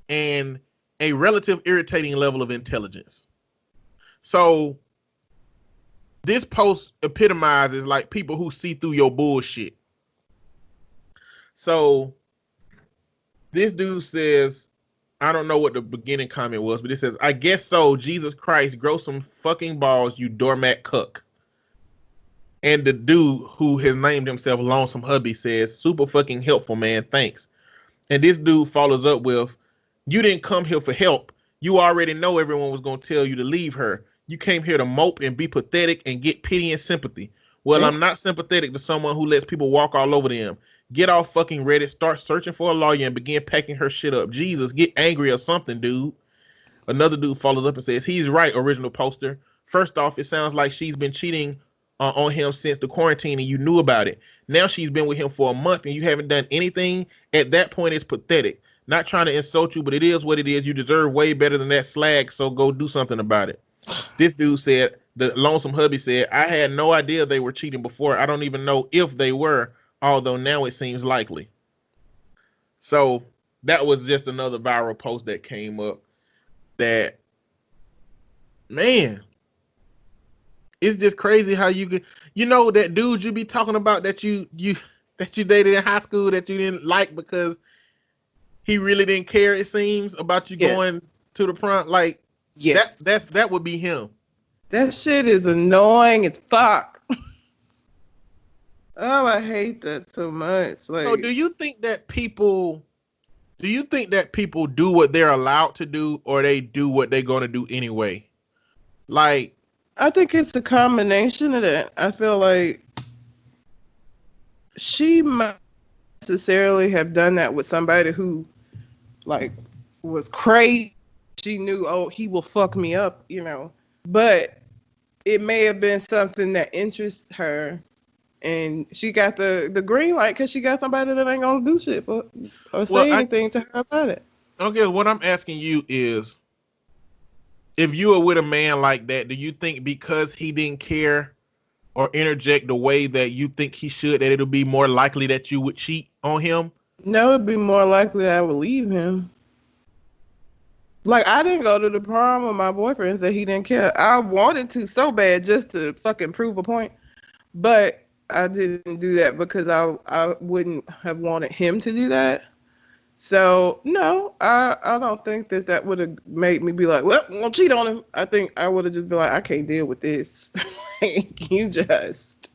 and a relative irritating level of intelligence. So this post epitomizes like people who see through your bullshit. So this dude says, I don't know what the beginning comment was, but it says, I guess so. Jesus Christ, grow some fucking balls, you doormat cuck. And the dude who has named himself Lonesome Hubby says, super fucking helpful, man. Thanks. And this dude follows up with, you didn't come here for help. You already know everyone was going to tell you to leave her. You came here to mope and be pathetic and get pity and sympathy. Well, I'm not sympathetic to someone who lets people walk all over them. Get off fucking Reddit, start searching for a lawyer, and begin packing her shit up. Jesus, get angry or something, dude. Another dude follows up and says, he's right, original poster. First off, it sounds like she's been cheating on him since the quarantine and you knew about it. Now she's been with him for a month and you haven't done anything. At that point, it's pathetic. Not trying to insult you, but it is what it is. You deserve way better than that slag, so go do something about it. This dude said, the Lonesome Hubby said, I had no idea they were cheating before. I don't even know if they were, although now it seems likely. So that was just another viral post that came up that, man, it's just crazy how you could, you know, that dude you be talking about that you dated in high school that you didn't like because he really didn't care, it seems, about you going to the prom. Like, that would be him. That shit is annoying as fuck. Oh, I hate that so much. Like, so do you think that people do what they're allowed to do, or they do what they're going to do anyway? Like, I think it's a combination of that. I feel like she might necessarily have done that with somebody who, like, was crazy. She knew, oh, he will fuck me up, you know. But it may have been something that interests her, and she got the green light because she got somebody that ain't gonna do shit or say anything to her about it. Okay, what I'm asking you is, if you were with a man like that, do you think because he didn't care or interject the way that you think he should, that it'll be more likely that you would cheat on him? No, it'd be more likely I would leave him. Like, I didn't go to the prom with my boyfriend and say he didn't care. I wanted to so bad just to fucking prove a point. But I didn't do that because I wouldn't have wanted him to do that. So, no, I don't think that would have made me be like, well, I'm going to cheat on him. I think I would have just been like, I can't deal with this. You just,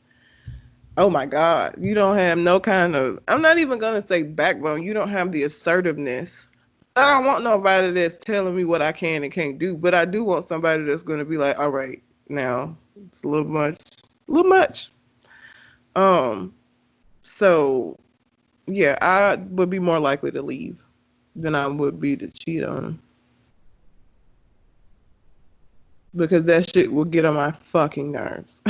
oh my God, you don't have no kind of, I'm not even going to say backbone. You don't have the assertiveness. I don't want nobody that's telling me what I can and can't do, but I do want somebody that's going to be like, all right, now it's a little much. So yeah, I would be more likely to leave than I would be to cheat on him. Because that shit will get on my fucking nerves.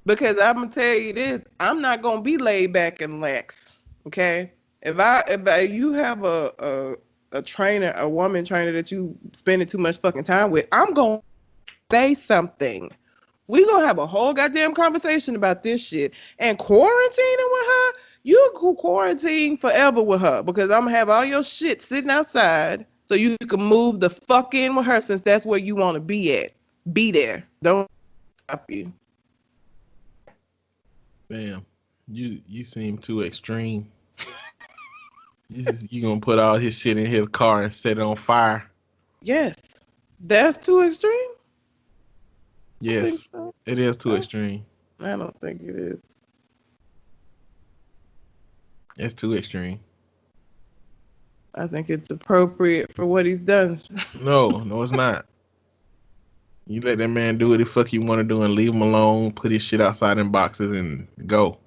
Because I'm gonna tell you this, I'm not gonna be laid back and lax. Okay? If you have a trainer, a woman trainer that you spending too much fucking time with, I'm gonna say something. We gonna have a whole goddamn conversation about this shit. And quarantining with her, you can quarantine forever with her because I'm gonna have all your shit sitting outside so you can move the fuck in with her since that's where you want to be at. Be there. Don't stop you. Damn, you seem too extreme. You gonna put all his shit in his car and set it on fire? Yes, that's too extreme. Yes, so. It is too extreme. I don't think it is. It's too extreme. I think it's appropriate for what he's done. No, it's not. You let that man do what the fuck he want to do and leave him alone. Put his shit outside in boxes and go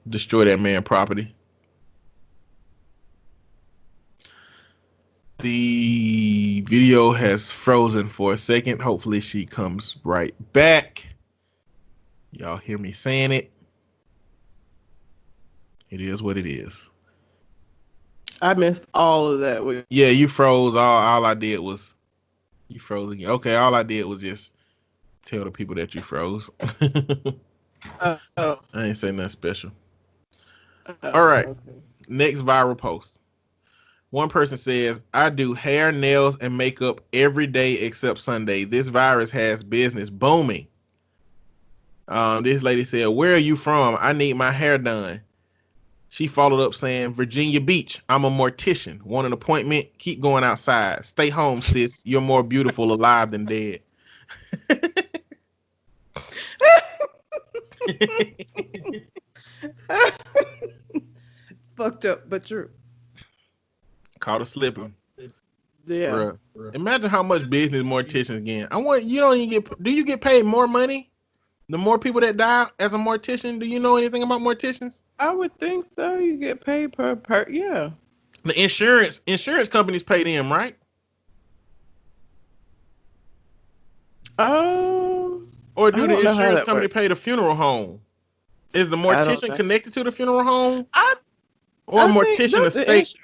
destroy that man property. The video has frozen for a second. Hopefully she comes right back. Y'all hear me saying it? It is what it is. I missed all of that. Yeah, you froze. All I did was you froze again. Okay, all I did was just tell the people that you froze. Oh. I ain't say nothing special. All right. Okay. Next viral post. One person says, I do hair, nails, and makeup every day except Sunday. This virus has business booming. This lady said, where are you from? I need my hair done. She followed up saying, Virginia Beach. I'm a mortician. Want an appointment? Keep going outside. Stay home, sis. You're more beautiful alive than dead. Fucked up, but true. Caught her slipping. Yeah. Bruh. Imagine how much business morticians get. Do you get paid more money? The more people that die as a mortician, do you know anything about morticians? I would think so. You get paid per yeah. The insurance companies pay them, right? Or do the insurance company pay the funeral home? Is the mortician connected to the funeral home? Or a mortician estate?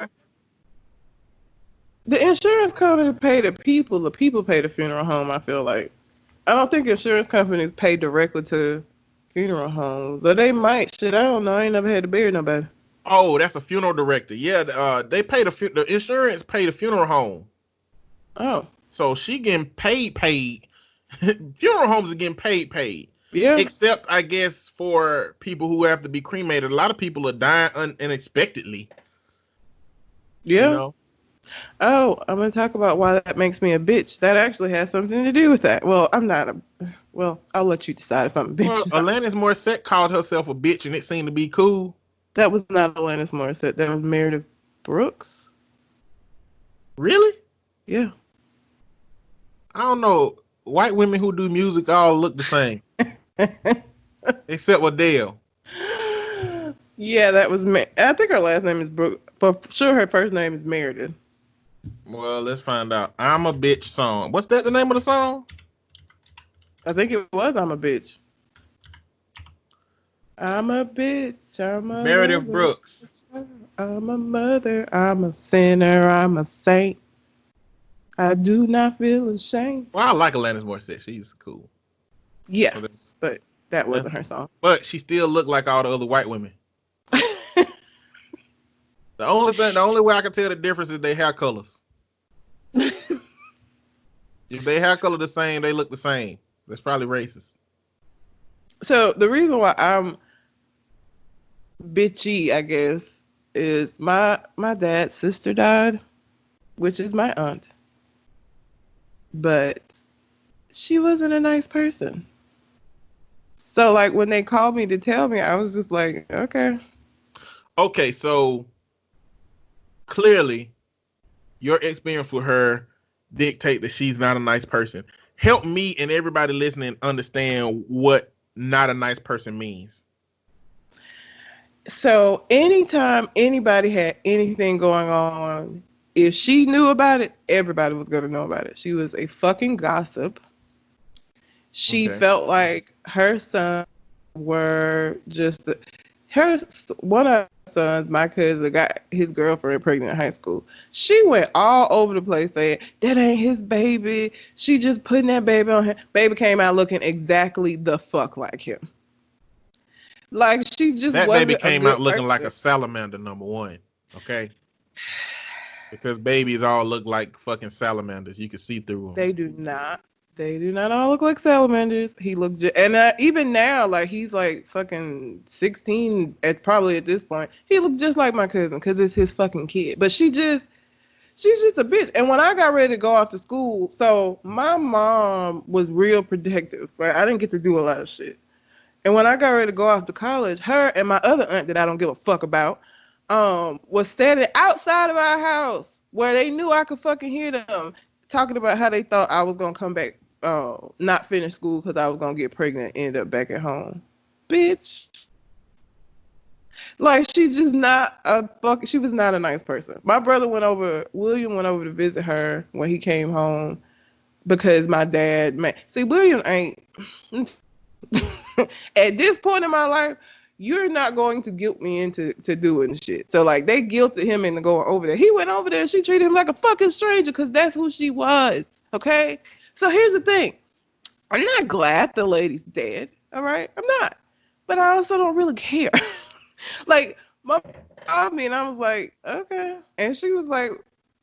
The insurance company pay the people pay the funeral home, I feel like. I don't think insurance companies pay directly to funeral homes. Or they might. Shit, I don't know. I ain't never had to bury nobody. Oh, that's a funeral director. Yeah, they pay the insurance pay the funeral home. Oh. So she getting paid. Funeral homes are getting paid. Yeah. Except, I guess, for people who have to be cremated. A lot of people are dying unexpectedly. Yeah. You know? Oh, I'm going to talk about why that makes me a bitch. That actually has something to do with that. Well, I'm not I'll let you decide if I'm a bitch. Well, Alanis Morissette called herself a bitch and it seemed to be cool. That was not Alanis Morissette. That was Meredith Brooks. Really? Yeah. I don't know. White women who do music all look the same. Except Adele. Yeah, that was I think her last name is Brooks. For sure, her first name is Meredith. Well, let's find out. I'm a Bitch song. What's that the name of the song? I think it was I'm a Bitch. I'm a bitch. I'm a Meredith mother. Brooks. I'm a mother. I'm a sinner. I'm a saint. I do not feel ashamed. Well, I like Alanis Morissette. She's cool. Yeah, but that wasn't her song. But she still looked like all the other white women. The only way I can tell the difference is their hair colors. If their hair color the same, they look the same. That's probably racist. So the reason why I'm bitchy, I guess, is my dad's sister died, which is my aunt. But she wasn't a nice person. So like when they called me to tell me, I was just like, okay. Okay, so clearly your experience with her dictate that she's not a nice person. Help me and everybody listening understand what not a nice person means. So anytime anybody had anything going on, if she knew about it, everybody was going to know about it. She was a fucking gossip. She felt like her sons were just one of her sons, my cousin, got his girlfriend pregnant in high school. She went all over the place saying, that ain't his baby. She just putting that baby on him. Baby came out looking exactly the fuck like him. Like she just that wasn't baby came out looking person. like a salamander, number one. Okay. Because babies all look like fucking salamanders. You can see through them. They do not. They do not all look like salamanders. He looked and even now, like he's like fucking 16 probably at this point. He looked just like my cousin because it's his fucking kid. But she's just a bitch. And when I got ready to go off to school, so my mom was real protective, right? I didn't get to do a lot of shit. And when I got ready to go off to college, her and my other aunt that I don't give a fuck about, was standing outside of our house where they knew I could fucking hear them talking about how they thought I was gonna come back not finish school because I was gonna get pregnant and end up back at home. Bitch. Like she just not a fuck. She was not a nice person. My brother William went over to visit her when he came home because my dad, man, see, William ain't, at this point in my life, you're not going to guilt me into doing shit. So like they guilted him into going over there. He went over there and she treated him like a fucking stranger because that's who she was. Okay. So here's the thing. I'm not glad the lady's dead. All right. I'm not. But I also don't really care. Like my called me and I was like, okay. And she was like,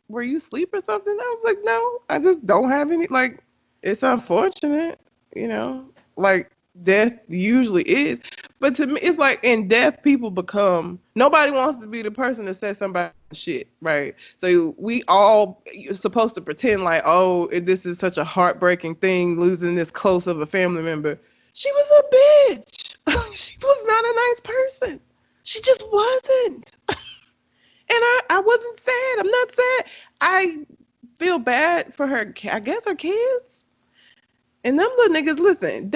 were you asleep or something? I was like, no, I just don't have any. Like, it's unfortunate, you know, like death usually is. But to me, it's like in death, people become, nobody wants to be the person that says somebody's shit, right? So we all you're supposed to pretend like, oh, this is such a heartbreaking thing, losing this close of a family member. She was a bitch. She was not a nice person. She just wasn't. And I wasn't sad. I'm not sad. I feel bad for her, I guess her kids. And them little niggas, listen,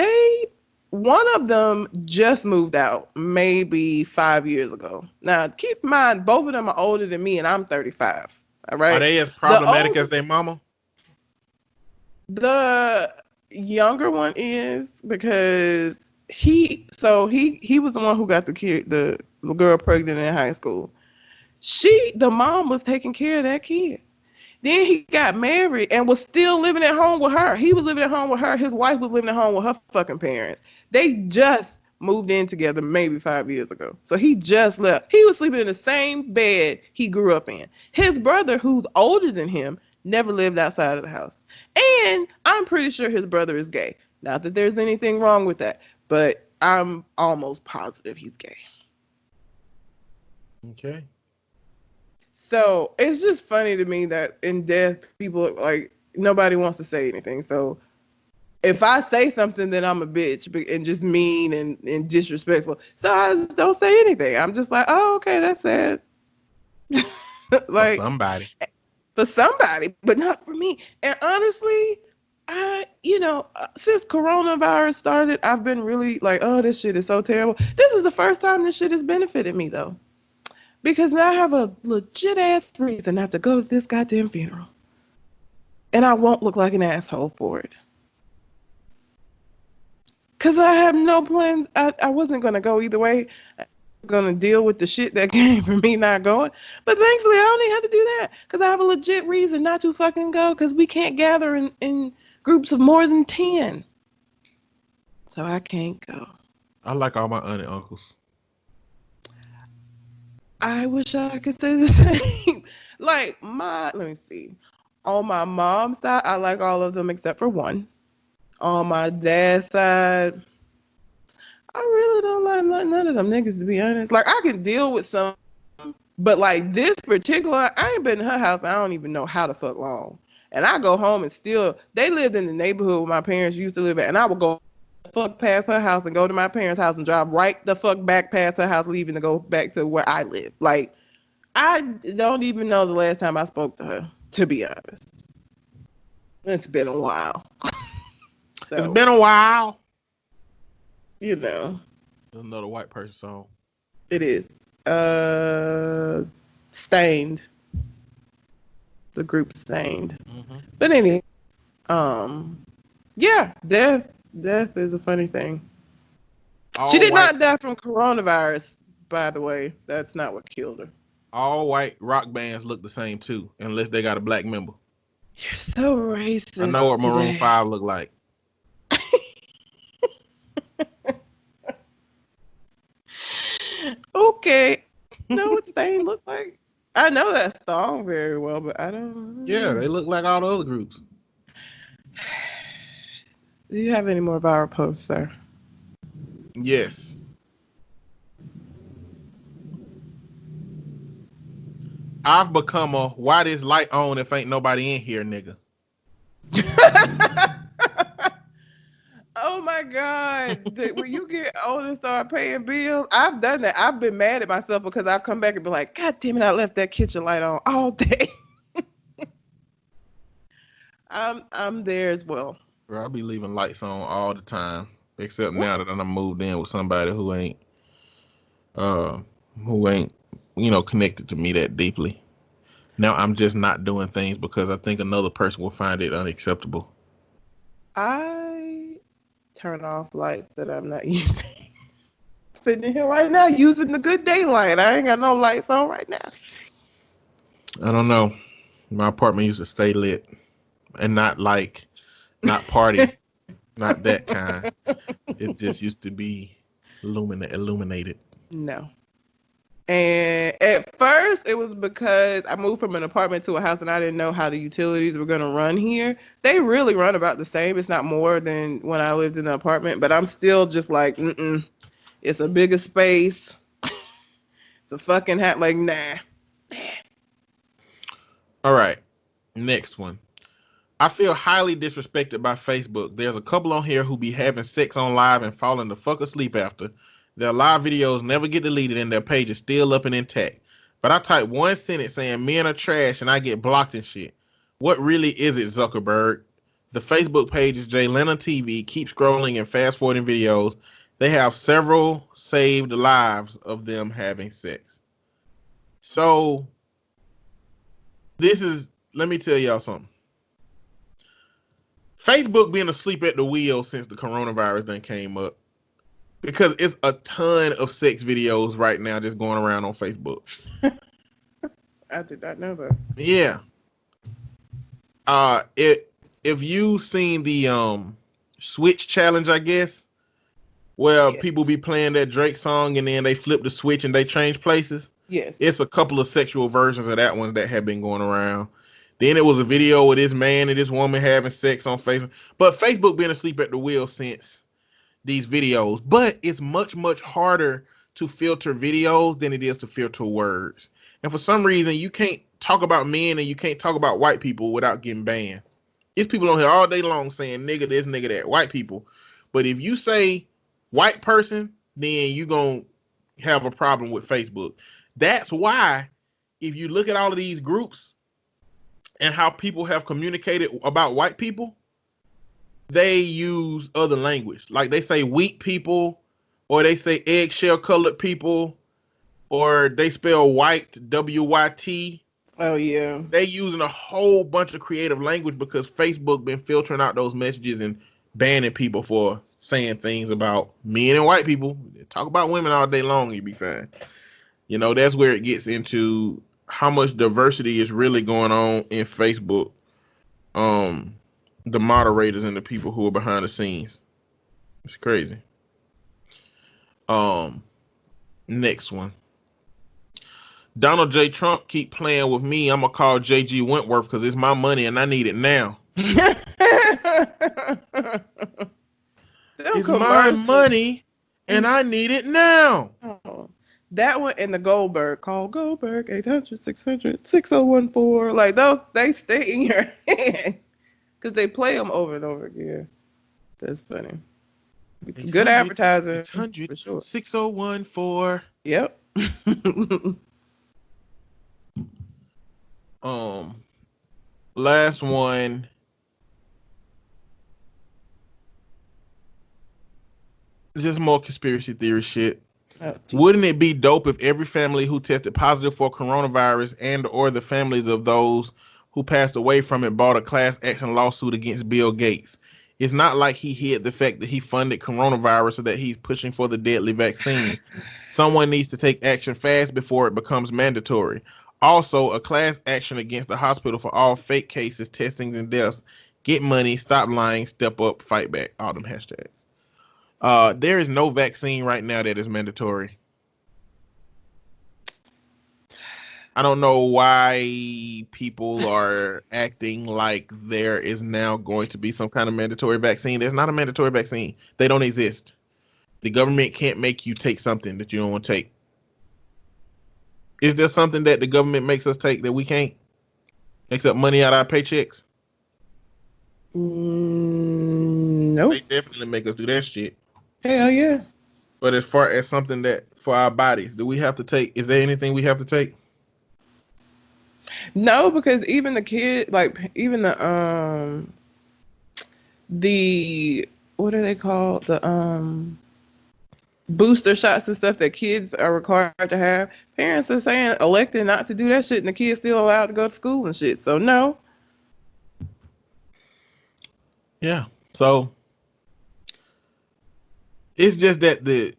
one of them just moved out maybe 5 years ago. Now, keep in mind, both of them are older than me and I'm 35. All right. Are they as problematic as their mama? The younger one is because he was the one who got the girl pregnant in high school. The mom was taking care of that kid. Then he got married and was still living at home with her. He was living at home with her. His wife was living at home with her fucking parents. They just moved in together maybe 5 years ago. So he just left. He was sleeping in the same bed he grew up in. His brother, who's older than him, never lived outside of the house. And I'm pretty sure his brother is gay. Not that there's anything wrong with that, but I'm almost positive he's gay. Okay. So it's just funny to me that in death, people like nobody wants to say anything. So if I say something, then I'm a bitch and just mean and disrespectful. So I just don't say anything. I'm just like, oh, okay, that's sad. Like for somebody, but not for me. And honestly, since coronavirus started, I've been really like, oh, this shit is so terrible. This is the first time this shit has benefited me though. Because I have a legit ass reason not to go to this goddamn funeral. And I won't look like an asshole for it. Because I have no plans. I wasn't going to go either way. I was going to deal with the shit that came from me not going. But thankfully, I only had to do that. Because I have a legit reason not to fucking go. Because we can't gather in groups of more than 10. So I can't go. I like all my aunt and uncles. I wish I could say the same. Like let me see. On my mom's side, I like all of them except for one. On my dad's side, I really don't like none of them niggas, to be honest. Like I can deal with some, but like this particular, I ain't been in her house. I don't even know how the fuck long. And I go home and they lived in the neighborhood where my parents used to live at, and I would go fuck past her house and go to my parents' house and drive right the fuck back past her house, leaving to go back to where I live. Like, I don't even know the last time I spoke to her, to be honest. It's been a while. So, it's been a while. You know. Another white person song. It is. Stained. The group Stained. Mm-hmm. But anyway, yeah, death is a funny thing. She did not die from coronavirus, by the way. That's not what killed her. All white rock bands look the same too, unless they got a black member. You're so racist. I know what Maroon 5 look like. Okay. You know what Stain look like? I know that song very well, but I don't know. Yeah, they look like all the other groups. Do you have any more viral posts, sir? Yes. I've become a why this light on if ain't nobody in here, nigga. Oh my God. When you get old and start paying bills, I've done that. I've been mad at myself because I'll come back and be like, God damn it, I left that kitchen light on all day. I'm there as well. Bro, I be leaving lights on all the time, except now that I'm moved in with somebody uh, who ain't, connected to me that deeply. Now I'm just not doing things because I think another person will find it unacceptable. I turn off lights that I'm not using. Sitting here right now using the good daylight. I ain't got no lights on right now. I don't know. My apartment used to stay lit and not party, not that kind. It just used to be illuminated. No. And at first, it was because I moved from an apartment to a house and I didn't know how the utilities were going to run here. They really run about the same. It's not more than when I lived in the apartment, but I'm still just like, it's a bigger space. It's a fucking hat. Like, nah. All right. Next one. I feel highly disrespected by Facebook. There's a couple on here who be having sex on live and falling the fuck asleep after. Their live videos never get deleted and their page is still up and intact. But I type one sentence saying men are trash and I get blocked and shit. What really is it, Zuckerberg? The Facebook page is Jay Leno TV. Keep scrolling and fast forwarding videos. They have several saved lives of them having sex. So let me tell y'all something. Facebook been asleep at the wheel since the coronavirus thing came up because it's a ton of sex videos right now just going around on Facebook. I did not know that. Yeah. If you seen the Switch challenge, I guess, where people be playing that Drake song and then they flip the switch and they change places. Yes. It's a couple of sexual versions of that one that have been going around. Then it was a video with this man and this woman having sex on Facebook. But Facebook been asleep at the wheel since these videos. But it's much, much harder to filter videos than it is to filter words. And for some reason, you can't talk about men and you can't talk about white people without getting banned. It's people on here all day long saying nigga this, nigga that, white people. But if you say white person, then you going to have a problem with Facebook. That's why if you look at all of these groups, and how people have communicated about white people, they use other language. Like they say weak people, or they say eggshell colored people, or they spell white, W-Y-T. Oh, yeah. They using a whole bunch of creative language because Facebook been filtering out those messages and banning people for saying things about men and white people. Talk about women all day long, you'd be fine. That's where it gets into how much diversity is really going on in Facebook. The moderators and the people who are behind the scenes. It's crazy. Next one. Donald J. Trump keep playing with me. I'm gonna call JG Wentworth because it's my money and I need it now. It's my money and I need it now. Oh. That one and the Goldberg. Call Goldberg 800-600-6014. Like those, they stay in your head because they play them over and over again. That's funny. It's good advertising. 800 for sure. 6014. Yep. Last one. Just more conspiracy theory shit. Oh, wouldn't it be dope if every family who tested positive for coronavirus and or the families of those who passed away from it bought a class action lawsuit against Bill Gates? It's not like he hid the fact that he funded coronavirus or that he's pushing for the deadly vaccine. Someone needs to take action fast before it becomes mandatory. Also, a class action against the hospital for all fake cases, testings, and deaths. Get money, stop lying, step up, fight back. All them hashtags. There is no vaccine right now that is mandatory. I don't know why people are acting like there is now going to be some kind of mandatory vaccine. There's not a mandatory vaccine. They don't exist. The government can't make you take something that you don't want to take. Is there something that the government makes us take that we can't? Except money out of our paychecks? Nope. They definitely make us do that shit. Hell yeah. But as far as something that for our bodies, do we have to take? Is there anything we have to take? No, because even the kid, like even the the what are they called? The booster shots and stuff that kids are required to have. Parents are saying electing not to do that shit, and the kids still allowed to go to school and shit. So no. Yeah. So it's just that the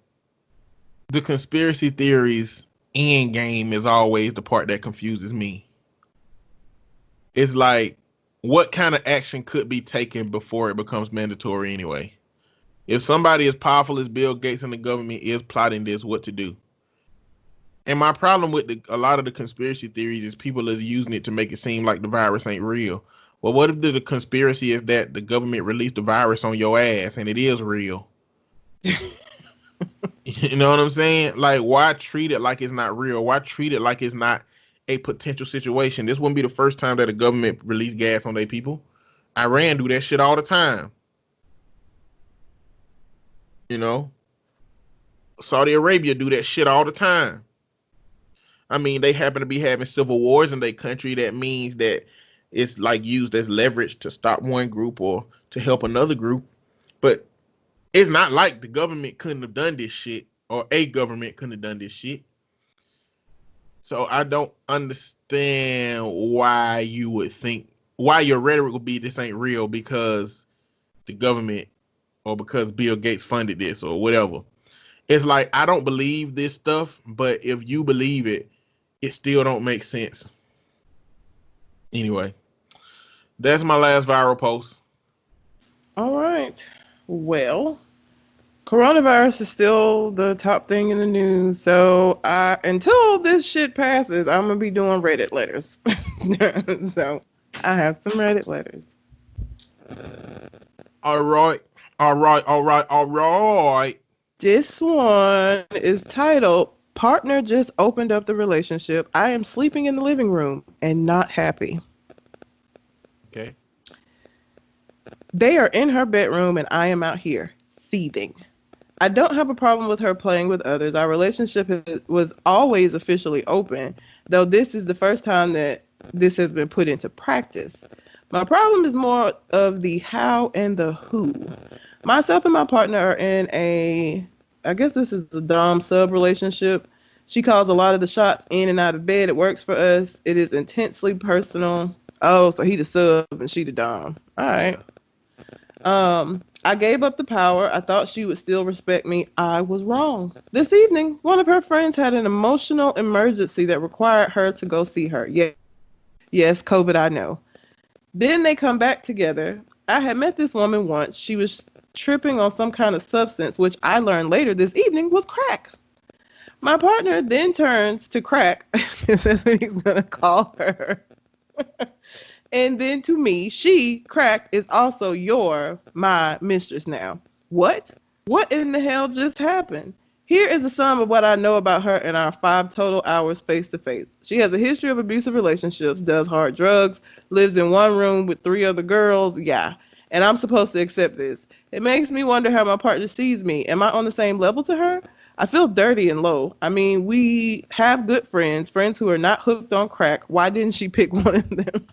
conspiracy theories end game is always the part that confuses me. It's like, what kind of action could be taken before it becomes mandatory anyway? If somebody as powerful as Bill Gates and the government is plotting this, what to do? And my problem with a lot of the conspiracy theories is people are using it to make it seem like the virus ain't real. Well, what if the conspiracy is that the government released the virus on your ass and it is real? You know what I'm saying? Like, why treat it like it's not real? Why treat it like it's not a potential situation? This wouldn't be the first time that a government released gas on their people. Iran do that shit all the time. You know? Saudi Arabia do that shit all the time. I mean, they happen to be having civil wars in their country. That means that it's like used as leverage to stop one group or to help another group. But it's not like the government couldn't have done this shit, or a government couldn't have done this shit. So I don't understand why you would think, why your rhetoric would be this ain't real because the government or because Bill Gates funded this or whatever. It's like, I don't believe this stuff, but if you believe it, it still don't make sense. Anyway, that's my last viral post. All right. Well, coronavirus is still the top thing in the news. So until this shit passes, I'm gonna be doing Reddit letters. So I have some Reddit letters. All right. This one is titled "Partner Just Opened Up the Relationship. I am sleeping in the living room and not happy." Okay. They are in her bedroom and I am out here seething. I don't have a problem with her playing with others. Our relationship was always officially open, though this is the first time that this has been put into practice. My problem is more of the how and the who. Myself and my partner are in I guess this is the dom sub relationship. She calls a lot of the shots in and out of bed. It works for us. It is intensely personal. Oh, so he the sub and she the dom. All right. I gave up the power. I thought she would still respect me. I was wrong. This evening, one of her friends had an emotional emergency that required her to go see her. Yes, COVID, I know. Then they come back together. I had met this woman once. She was tripping on some kind of substance, which I learned later this evening was crack. My partner then turns to crack. That's what he's going to call her. And then to me, she, crack, is also my mistress now. What? What in the hell just happened? Here is a sum of what I know about her in our 5 total hours face to face. She has a history of abusive relationships, does hard drugs, lives in one room with 3 other girls. Yeah. And I'm supposed to accept this. It makes me wonder how my partner sees me. Am I on the same level to her? I feel dirty and low. I mean, we have good friends who are not hooked on crack. Why didn't she pick one of them?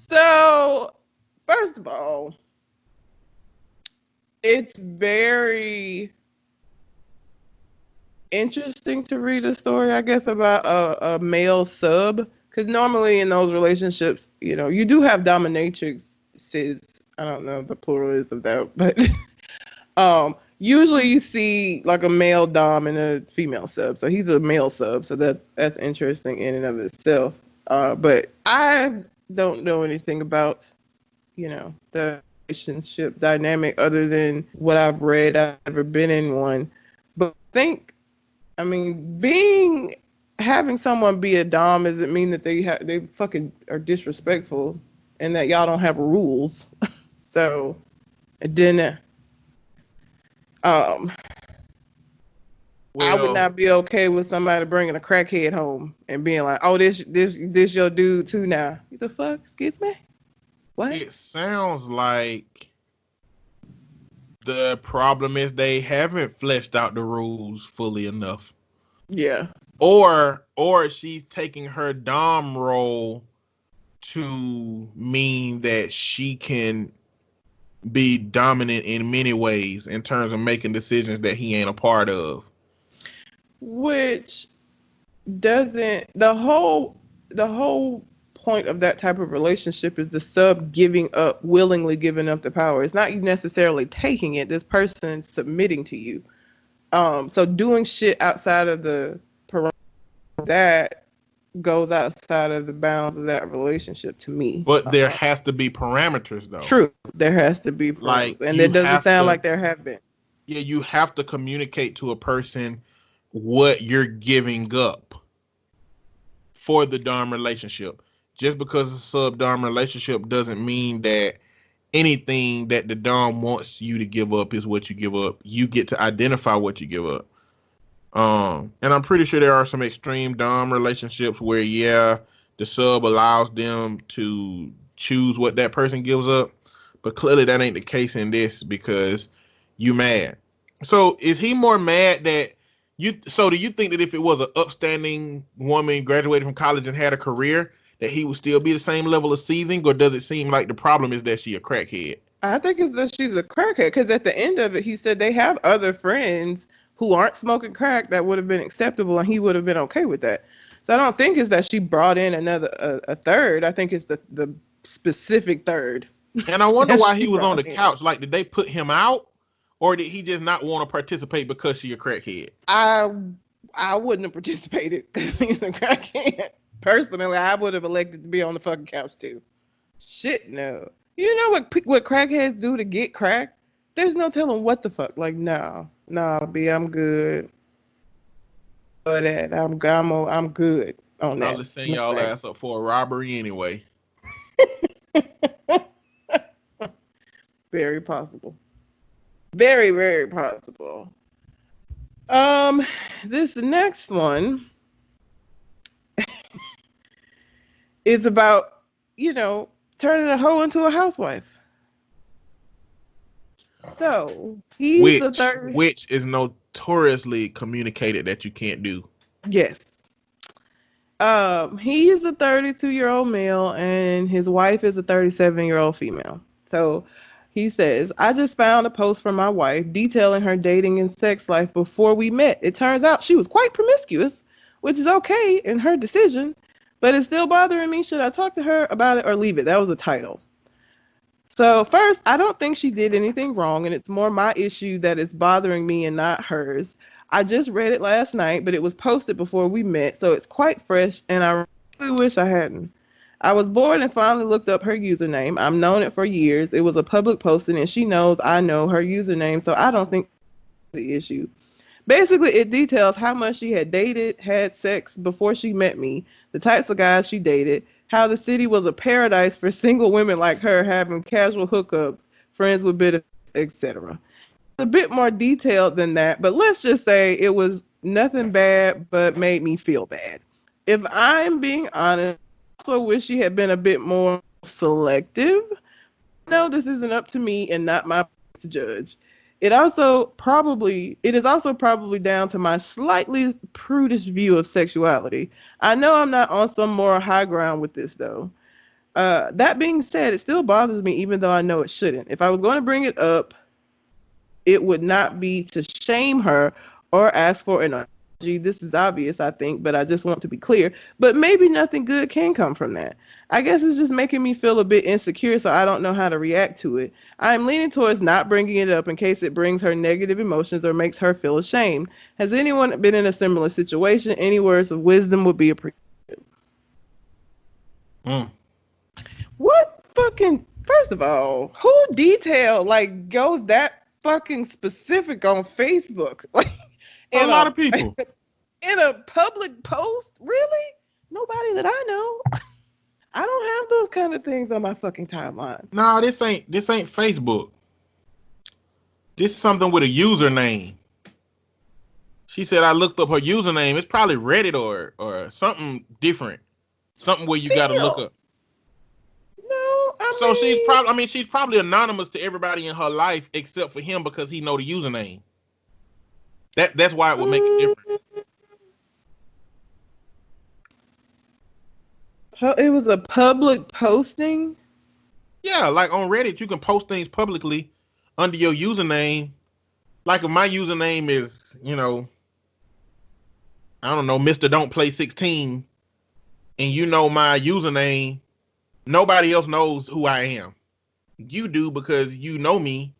So, first of all, it's very interesting to read a story, I guess, about a male sub. Because normally in those relationships, you do have dominatrixes. I don't know the plural is of that, but usually you see like a male dom and a female sub. So he's a male sub. So that's interesting in and of itself. But I don't know anything about, the relationship dynamic other than what I've read. I've never been in one. But having someone be a dom doesn't mean that they fucking are disrespectful and that y'all don't have rules. So, then I would not be okay with somebody bringing a crackhead home and being like, "Oh, this your dude too now." What the fuck? Excuse me? What? It sounds like the problem is they haven't fleshed out the rules fully enough. Yeah. Or she's taking her dom role to mean that she can be dominant in many ways in terms of making decisions that he ain't a part of. Which doesn't the whole point of that type of relationship is the sub willingly giving up the power. It's not you necessarily taking it, this person submitting to you. So doing shit outside of the parameters that goes outside of the bounds of that relationship to me. But there has to be parameters, though. True, there has to be parameters, Like, and you it doesn't have sound to- like there have been. Yeah, you have to communicate to a person what you're giving up for the dom relationship. Just because it's a sub-dom relationship doesn't mean that anything that the dom wants you to give up is what you give up. You get to identify what you give up. And I'm pretty sure there are some extreme dom relationships where, yeah, the sub allows them to choose what that person gives up, but clearly that ain't the case in this because you mad. So is he more mad that you? So do you think that if it was an upstanding woman, graduated from college and had a career, that he would still be the same level of seething, or does it seem like the problem is that she a crackhead? I think it's that she's a crackhead, because at the end of it, he said they have other friends who aren't smoking crack that would have been acceptable, and he would have been okay with that. So I don't think it's that she brought in another a third. I think it's the specific third. And I wonder that why she he was on the brought in. couch. Like, did they put him out, or did he just not want to participate because she a crackhead? I wouldn't have participated because he's a crackhead. Personally, I would have elected to be on the fucking couch too. Shit, no. You know what crackheads do to get crack? There's no telling what the fuck. Like, no, B, I'm good. For that, I'm good on that. Probably send y'all ass up for a robbery anyway. Very possible. Very, very possible. This next one is about, turning a hoe into a housewife. So he's the third. Which is notoriously communicated that you can't do. Yes. He's a 32-year-old male and his wife is a 37-year-old female. So he says, I just found a post from my wife detailing her dating and sex life before we met. It turns out she was quite promiscuous, which is okay in her decision, but it's still bothering me. Should I talk to her about it or leave it? That was the title. So first, I don't think she did anything wrong, and it's more my issue that it's bothering me and not hers. I just read it last night, but it was posted before we met, so it's quite fresh, and I really wish I hadn't. I was bored and finally looked up her username. I've known it for years. It was a public posting, and she knows I know her username, so I don't think that's the issue. Basically, it details how much she had dated, had sex before she met me, the types of guys she dated, how the city was a paradise for single women like her having casual hookups, friends with benefits, etc. A bit more detailed than that, but let's just say it was nothing bad but made me feel bad. If I'm being honest, I also wish she had been a bit more selective. No, this isn't up to me and not my to judge. It is also probably down to my slightly prudish view of sexuality. I know I'm not on some moral high ground with this though. That being said, it still bothers me even though I know it shouldn't. If I was going to bring it up, it would not be to shame her or ask for an apology. This is obvious, I think, but I just want to be clear. But maybe nothing good can come from that. I guess it's just making me feel a bit insecure, so I don't know how to react to it. I'm leaning towards not bringing it up in case it brings her negative emotions or makes her feel ashamed. Has anyone been in a similar situation? Any words of wisdom would be appreciated. What fucking, first of all, who goes that fucking specific on Facebook? Like, A lot of people. In a public post? Really? Nobody that I know. I don't have those kind of things on my fucking timeline. Nah, this ain't Facebook. This is something with a username. She said I looked up her username. It's probably Reddit or something different. Something where you gotta look up. No, she's probably anonymous to everybody in her life except for him because he know the username. That's why it would make it different. It was a public posting. Yeah, like on Reddit, you can post things publicly under your username. Like if my username is, I don't know, Mr. Don't Play 16, and you know my username, nobody else knows who I am. You do because you know me,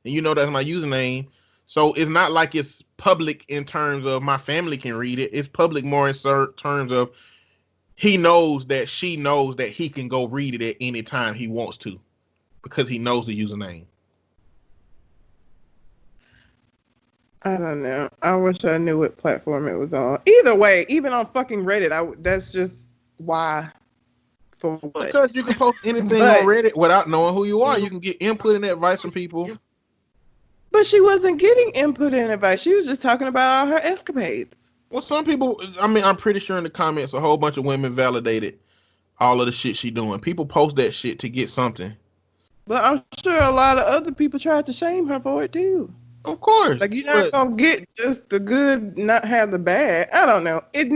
and you know that's my username. So it's not like it's public in terms of my family can read it. It's public more in terms of he knows that she knows that he can go read it at any time he wants to because he knows the username. I don't know. I wish I knew what platform it was on. Either way, even on fucking Reddit, that's just why. For what? Because you can post anything on Reddit without knowing who you are. You can get input and advice from people. But she wasn't getting input and advice. She was just talking about all her escapades. Well, some people, I'm pretty sure in the comments, a whole bunch of women validated all of the shit she doing. People post that shit to get something. But I'm sure a lot of other people tried to shame her for it too. Of course. Like, you're not gonna get just the good, not have the bad. I don't know. It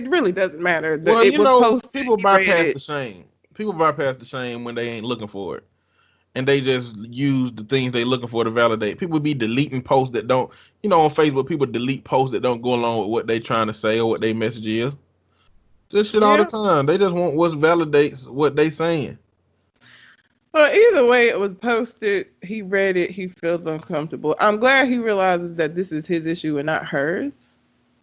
really doesn't matter. Well, people bypass the shame. People bypass the shame when they ain't looking for it. And they just use the things they looking for to validate. People be deleting posts that don't, on Facebook, people delete posts that don't go along with what they trying to say or what their message is. This shit all the time. They just want what validates what they saying. Well, either way it was posted, he read it, he feels uncomfortable. I'm glad he realizes that this is his issue and not hers.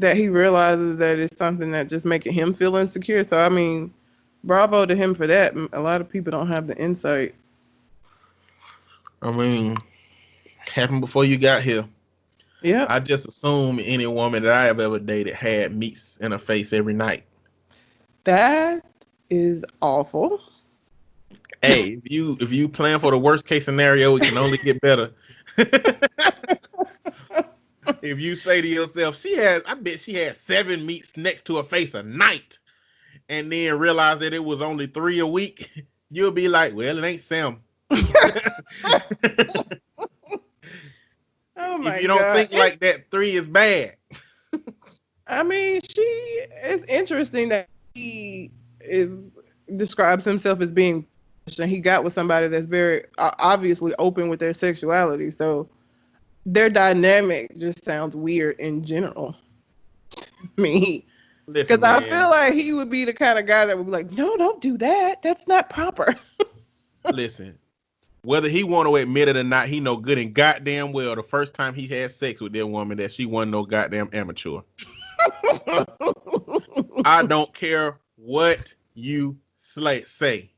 That he realizes that it's something that just making him feel insecure. So, I mean, bravo to him for that. A lot of people don't have the insight. I mean, happened before you got here. Yeah. I just assume any woman that I have ever dated had meats in her face every night. That is awful. Hey, if you plan for the worst case scenario, it can only get better. If you say to yourself, I bet she had 7 meats next to her face a night, and then realize that it was only 3 a week, you'll be like, well, it ain't Sam. Oh my God. If you don't think like that, 3 is bad. I mean, it's interesting that he describes himself as being, and he got with somebody that's very obviously open with their sexuality. So their dynamic just sounds weird in general to me. Because I feel like he would be the kind of guy that would be like, no, don't do that. That's not proper. Listen, whether he want to admit it or not, he know good and goddamn well the first time he had sex with that woman that she wasn't no goddamn amateur. I don't care what you say.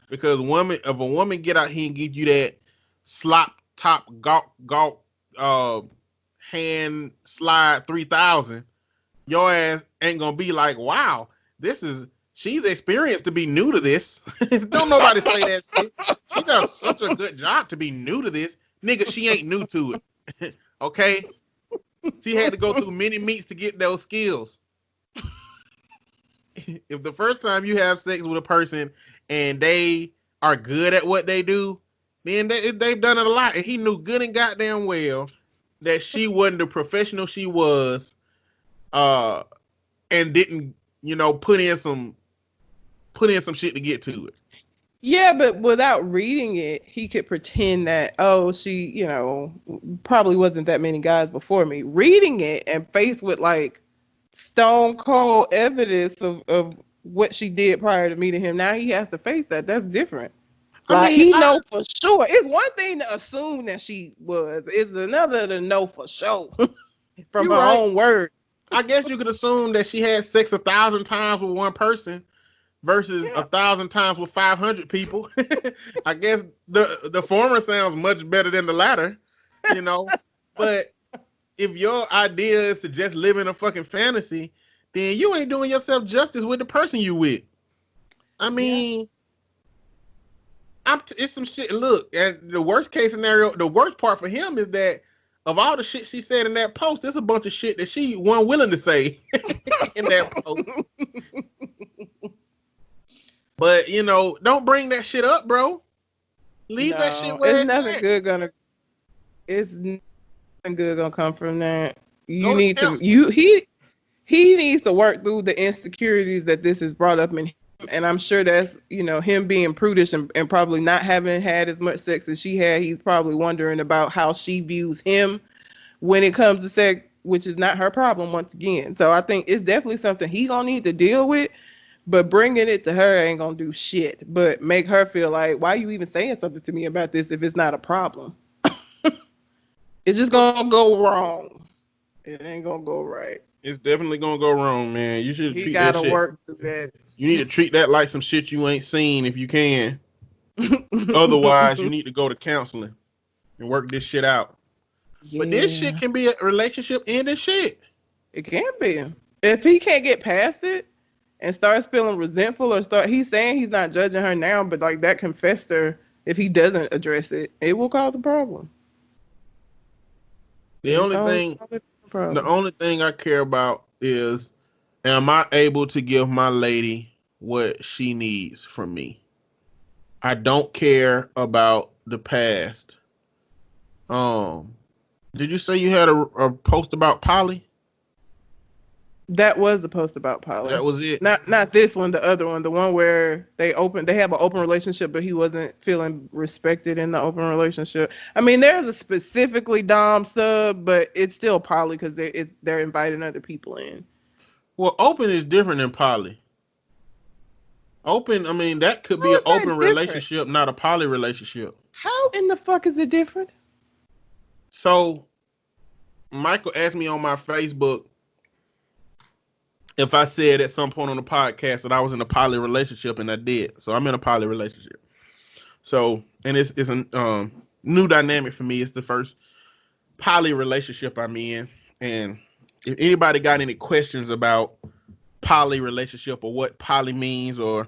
Because if a woman get out here and give you that slop top gawk hand slide 3000, your ass ain't gonna be like, wow, she's experienced to be new to this. Don't nobody say that shit. She does such a good job to be new to this. Nigga, she ain't new to it. Okay? She had to go through many meets to get those skills. If the first time you have sex with a person and they are good at what they do, then they've done it a lot. And he knew good and goddamn well that she wasn't the professional she was, and didn't, put in some shit to get to it. Yeah, but without reading it, he could pretend that, she, probably wasn't that many guys before me. Reading it and faced with like stone cold evidence of what she did prior to meeting him, now he has to face that. That's different. He knows for sure. It's one thing to assume that she was. It's another to know for sure from her own word. I guess you could assume that she had sex 1,000 times with one person versus 1,000 times with 500 people. I guess the former sounds much better than the latter, But if your idea is to just live in a fucking fantasy, then you ain't doing yourself justice with the person you with. I mean, it's some shit. Look, and the worst case scenario, the worst part for him is that of all the shit she said in that post, there's a bunch of shit that she wasn't willing to say in that post. But don't bring that shit up, bro. Leave that shit where it's nothing at. It's nothing good gonna come from that. He he needs to work through the insecurities that this has brought up in him. And I'm sure that's, him being prudish and probably not having had as much sex as she had. He's probably wondering about how she views him when it comes to sex, which is not her problem once again. So I think it's definitely something he gonna need to deal with, but bringing it to her ain't gonna do shit, but make her feel like, why are you even saying something to me about this if it's not a problem? It's just gonna go wrong. It ain't gonna go right. It's definitely gonna go wrong, man. You should He treat that gotta shit. work through that. You need to treat that like some shit you ain't seen if you can. Otherwise, you need to go to counseling and work this shit out. Yeah. But this shit can be a relationship ending shit. It can be. If he can't get past it and starts feeling resentful he's saying he's not judging her now, but like that can fester if he doesn't address it. It will cause a problem. The only thing I care about is, am I able to give my lady what she needs from me? I don't care about the past. Did you say you had a post about Polly? That was the post about Polly. That was it. Not this one, the other one, the one where they have an open relationship, but he wasn't feeling respected in the open relationship. I mean, there's a specifically Dom sub, but it's still Polly because they're inviting other people in. Well, open is different than poly. Open, I mean, that could be an open relationship, not a poly relationship. How in the fuck is it different? So, Michael asked me on my Facebook if I said at some point on the podcast that I was in a poly relationship, and I did. So I'm in a poly relationship. So, and it's a new dynamic for me. It's the first poly relationship I'm in. And if anybody got any questions about poly relationship or what poly means or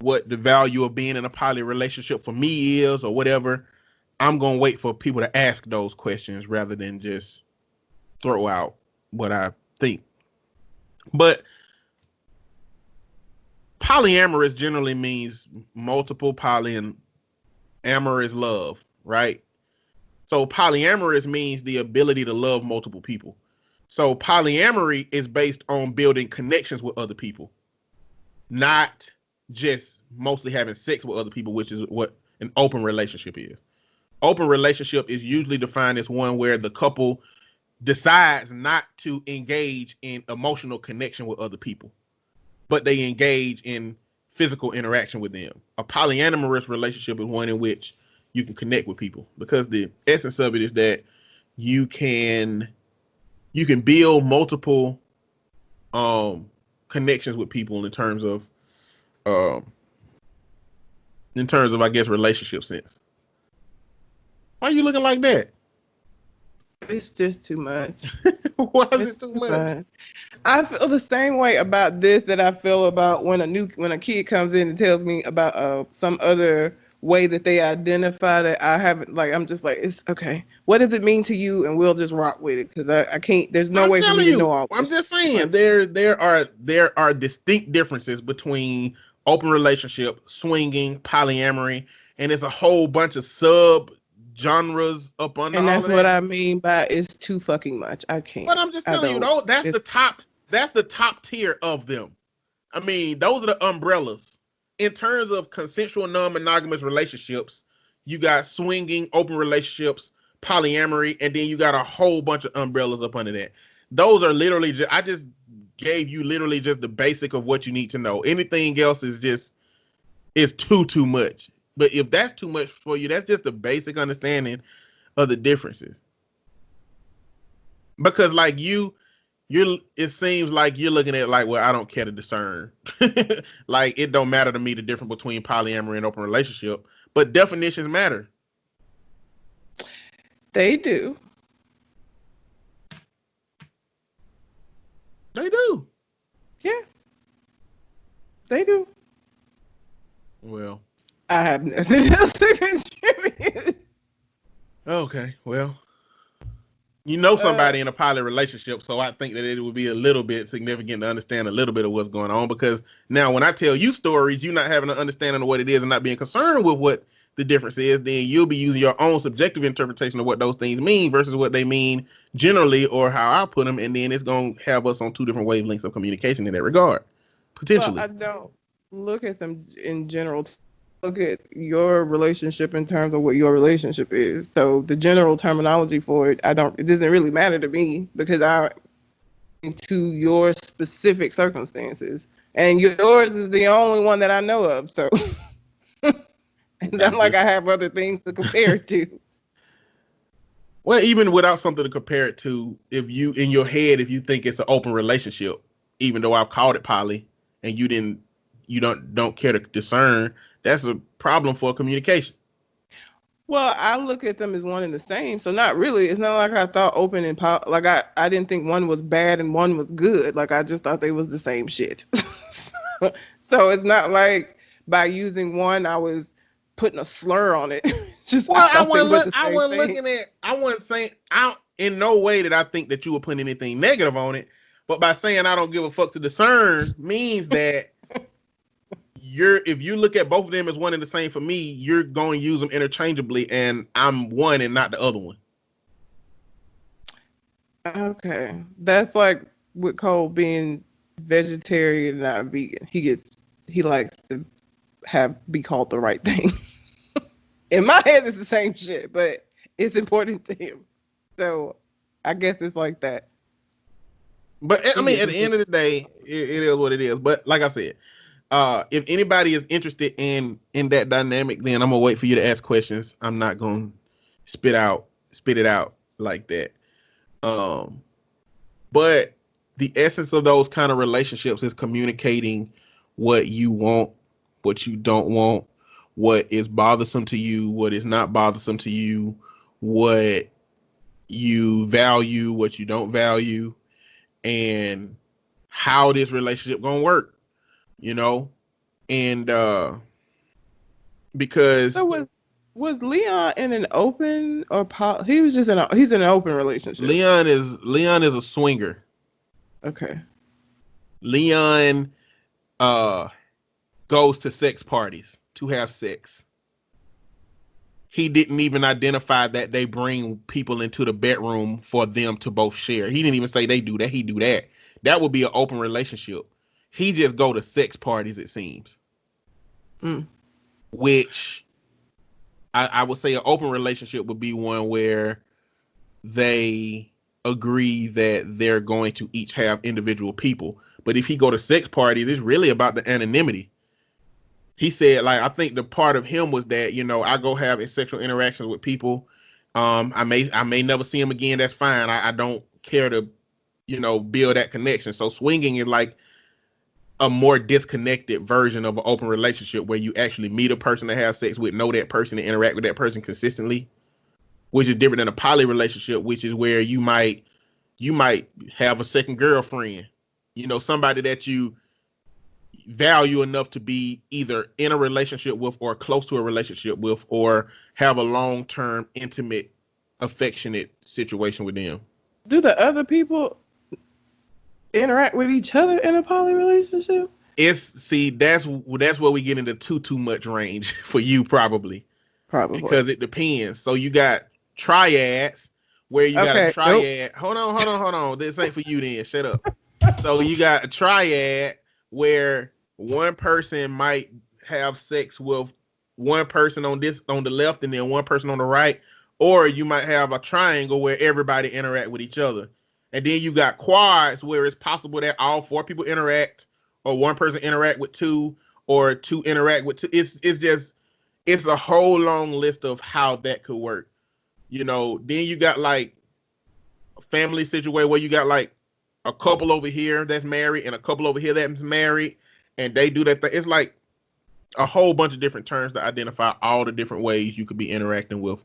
what the value of being in a poly relationship for me is or whatever, I'm going to wait for people to ask those questions rather than just throw out what I think. But polyamorous generally means multiple poly, and amor is love, right? So polyamorous means the ability to love multiple people. So polyamory is based on building connections with other people, not just mostly having sex with other people, which is what an open relationship is. Open relationship is usually defined as one where the couple decides not to engage in emotional connection with other people, but they engage in physical interaction with them. A polyamorous relationship is one in which you can connect with people, because the essence of it is that you can build multiple connections with people in terms of I guess relationship sense. Why are you looking like that? It's just too much. Why is it too much? I feel the same way about this that I feel about when a kid comes in and tells me about some other way that they identify that I haven't, like, I'm just like, it's okay. What does it mean to you? And we'll just rock with it, because I can't. There's no way for me to know all. I'm just saying there are distinct differences between open relationship, swinging, polyamory, and it's a whole bunch of sub genres up under. And that's all of what that. I mean by it's too fucking much. I can't. But I'm just telling you, though, that's the top tier of them. I mean, those are the umbrellas. In terms of consensual non-monogamous relationships, you got swinging, open relationships, polyamory, and then you got a whole bunch of umbrellas up under that. Those are literally I just gave you literally just the basic of what you need to know. Anything else is too much. But if that's too much for you, that's just the basic understanding of the differences. Because like it seems like you're looking at it like, well, I don't care to discern. Like, it don't matter to me the difference between polyamory and open relationship, but definitions matter. They do. They do. Yeah. They do. Well, I have nothing else to contribute. Okay, well, you know somebody in a poly relationship, so I think that it would be a little bit significant to understand a little bit of what's going on, because now when I tell you stories, you're not having an understanding of what it is and not being concerned with what the difference is, then you'll be using your own subjective interpretation of what those things mean versus what they mean generally or how I put them, and then it's going to have us on two different wavelengths of communication in that regard, potentially. Well, I don't look at them in general. Look at your relationship in terms of what your relationship is. So the general terminology for it, it doesn't really matter to me because to your specific circumstances. And yours is the only one that I know of. So it's not like I have other things to compare it to. Well, even without something to compare it to, if you in your head, if you think it's an open relationship, even though I've called it poly, and you don't care to discern, that's a problem for communication. Well, I look at them as one and the same. So not really. It's not like I thought open and like I didn't think one was bad and one was good. Like I just thought they was the same shit. So it's not like by using one I was putting a slur on it. Just well, I wasn't saying in no way that I think that you were putting anything negative on it, but by saying I don't give a fuck to discern means that if you look at both of them as one and the same for me, you're going to use them interchangeably, and I'm one and not the other one. Okay, that's like with Cole being vegetarian and not vegan. He likes to be called the right thing. In my head, it's the same shit, but it's important to him. So I guess it's like that. But I mean, at the end of the day, it is what it is. But like I said, if anybody is interested in that dynamic, then I'm gonna wait for you to ask questions. I'm not gonna spit it out like that. But the essence of those kind of relationships is communicating what you want, what you don't want, what is bothersome to you, what is not bothersome to you, what you value, what you don't value, and how this relationship gonna work, and because so was Leon in an open or he was just he's in an open relationship. Leon is a swinger. Okay. Leon goes to sex parties to have sex. He didn't even identify that they bring people into the bedroom for them to both share. He didn't even say they do that. He do that. That would be an open relationship. He just go to sex parties, it seems. Which I would say an open relationship would be one where they agree that they're going to each have individual people. But if he go to sex parties, it's really about the anonymity. He said, like, I think the part of him was that, I go have sexual interactions with people. I may never see them again. That's fine. I don't care to, build that connection. So swinging is like a more disconnected version of an open relationship where you actually meet a person to have sex with, know that person, and interact with that person consistently, which is different than a poly relationship, which is where you might have a second girlfriend, somebody that you value enough to be either in a relationship with or close to a relationship with or have a long-term, intimate, affectionate situation with them. Do the other people interact with each other in a poly relationship? That's where we get into too much range for you probably because it depends. So you got triads where you got a triad. Nope. Hold on. This ain't for you then. Shut up. So you got a triad where one person might have sex with one person on the left and then one person on the right, or you might have a triangle where everybody interact with each other. And then you got quads where it's possible that all four people interact, or one person interact with two, or two interact with two. It's a whole long list of how that could work. Then you got like a family situation where you got like a couple over here that's married and a couple over here that's married, and they do that thing. It's like a whole bunch of different terms to identify all the different ways you could be interacting with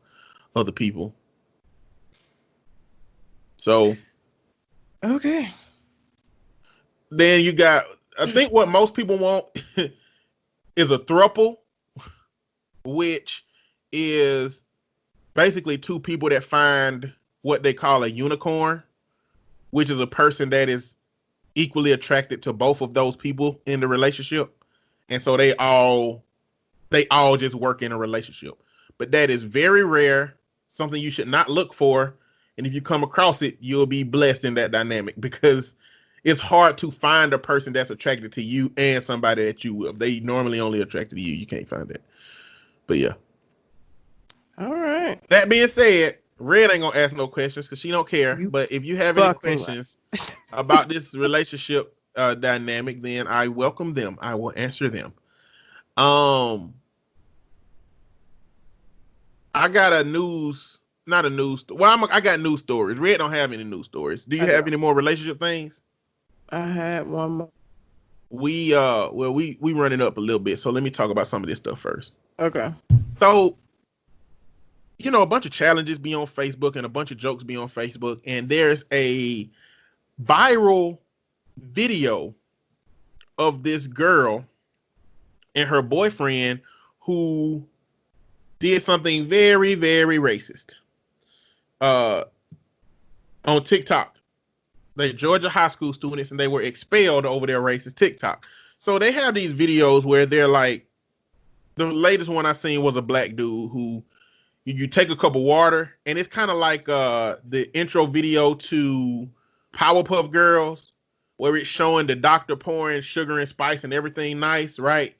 other people. So okay. Then you got, I think what most people want is a throuple, which is basically two people that find what they call a unicorn, which is a person that is equally attracted to both of those people in the relationship. And so they all they all just work in a relationship. But that is very rare, something you should not look for. And if you come across it, you'll be blessed in that dynamic because it's hard to find a person that's attracted to you and somebody that you will. They normally only attracted to you. You can't find that. But yeah. All right. That being said, Red ain't gonna ask no questions because she don't care. You But if you have any fucking questions about this relationship dynamic, then I welcome them. I will answer them. I got I got news stories. Red don't have any news stories. Do you have any more relationship things? I had one more. We run it up a little bit. So let me talk about some of this stuff first. Okay. So, a bunch of challenges be on Facebook and a bunch of jokes be on Facebook, and there's a viral video of this girl and her boyfriend who did something very, very racist on TikTok. They're Georgia high school students, and they were expelled over their racist TikTok. So they have these videos where they're like, the latest one I seen was a black dude who you take a cup of water, and it's kind of like the intro video to Powerpuff Girls, where it's showing the doctor pouring sugar and spice and everything nice, right?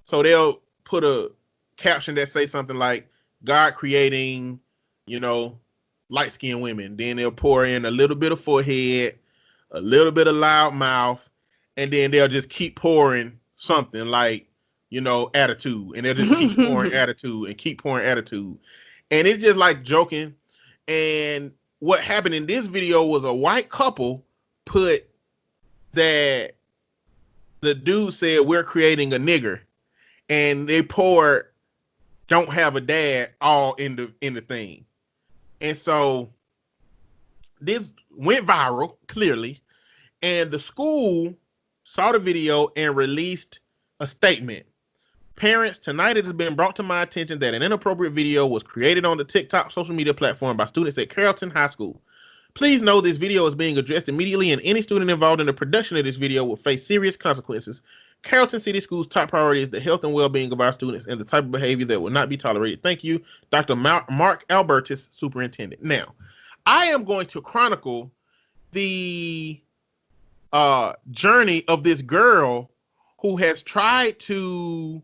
So they'll put a caption that say something like God creating, light-skinned women. Then they'll pour in a little bit of forehead, a little bit of loud mouth, and then they'll just keep pouring something like, attitude. And they'll just keep pouring attitude and keep pouring attitude. And it's just like joking. And what happened in this video was a white couple put that the dude said, we're creating a nigger. And they poured don't have a dad all in the thing. And so this went viral, clearly. And the school saw the video and released a statement. Parents, tonight it has been brought to my attention that an inappropriate video was created on the TikTok social media platform by students at Carrollton High School. Please know this video is being addressed immediately, and any student involved in the production of this video will face serious consequences. Carrollton City Schools' top priority is the health and well-being of our students and the type of behavior that will not be tolerated. Thank you, Dr. Mark Albertus, Superintendent. Now, I am going to chronicle the journey of this girl who has tried to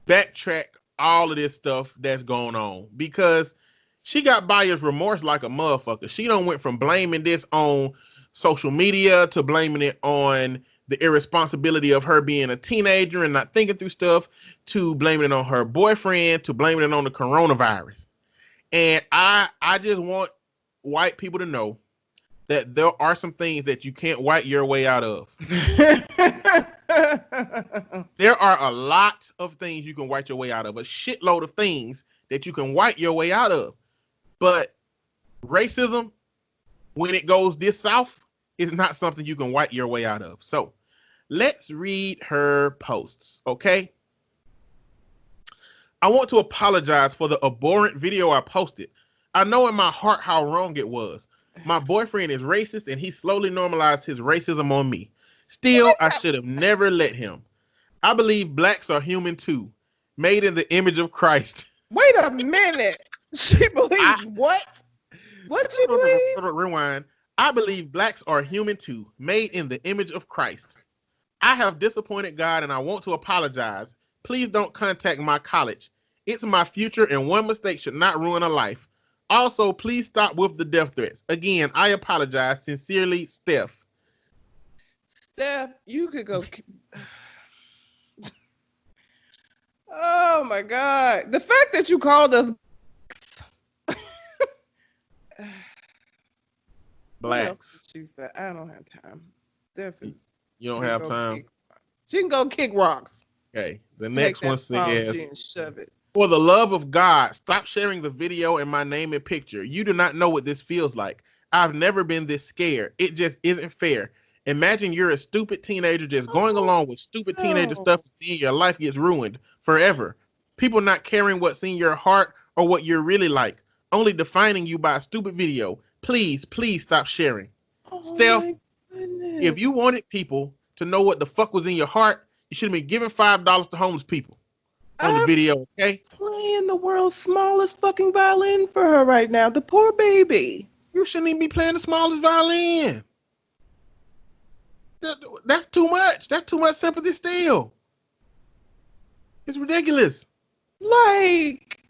backtrack all of this stuff that's going on because she got buyer's remorse like a motherfucker. She done went from blaming this on social media to blaming it on the irresponsibility of her being a teenager and not thinking through stuff to blaming it on her boyfriend to blaming it on the coronavirus. And I just want white people to know that there are some things that you can't white your way out of. There are a lot of things you can white your way out of, a shitload of things that you can white your way out of. But racism, when it goes this south, is not something you can white your way out of. So let's read her posts, okay? I want to apologize for the abhorrent video I posted. I know in my heart how wrong it was. My boyfriend is racist and he slowly normalized his racism on me. Still, I should have never let him. I believe blacks are human too, made in the image of Christ. Wait a minute. She believes what? What she believes? Rewind. I believe blacks are human too, made in the image of Christ. I have disappointed God and I want to apologize. Please don't contact my college. It's my future and one mistake should not ruin a life. Also, please stop with the death threats. Again, I apologize. Sincerely, Steph. Steph, you could go. Oh my God. The fact that you called us blacks. I don't have time. Steph is, you don't have time. She can go kick rocks. Okay. The next one says, and shove it. for the love of God, stop sharing the video and my name and picture. You do not know what this feels like. I've never been this scared. It just isn't fair. Imagine you're a stupid teenager just going along with stupid teenager stuff and seeing your life gets ruined forever. People not caring what's in your heart or what you're really like, only defining you by a stupid video. Please, please stop sharing. Steph, if you wanted people to know what the fuck was in your heart, you should have been giving $5 to homeless people. on the I'm video, okay? playing the world's smallest fucking violin for her right now. The poor baby. You shouldn't even be playing the smallest violin. That's too much. That's too much sympathy still. It's ridiculous. Like,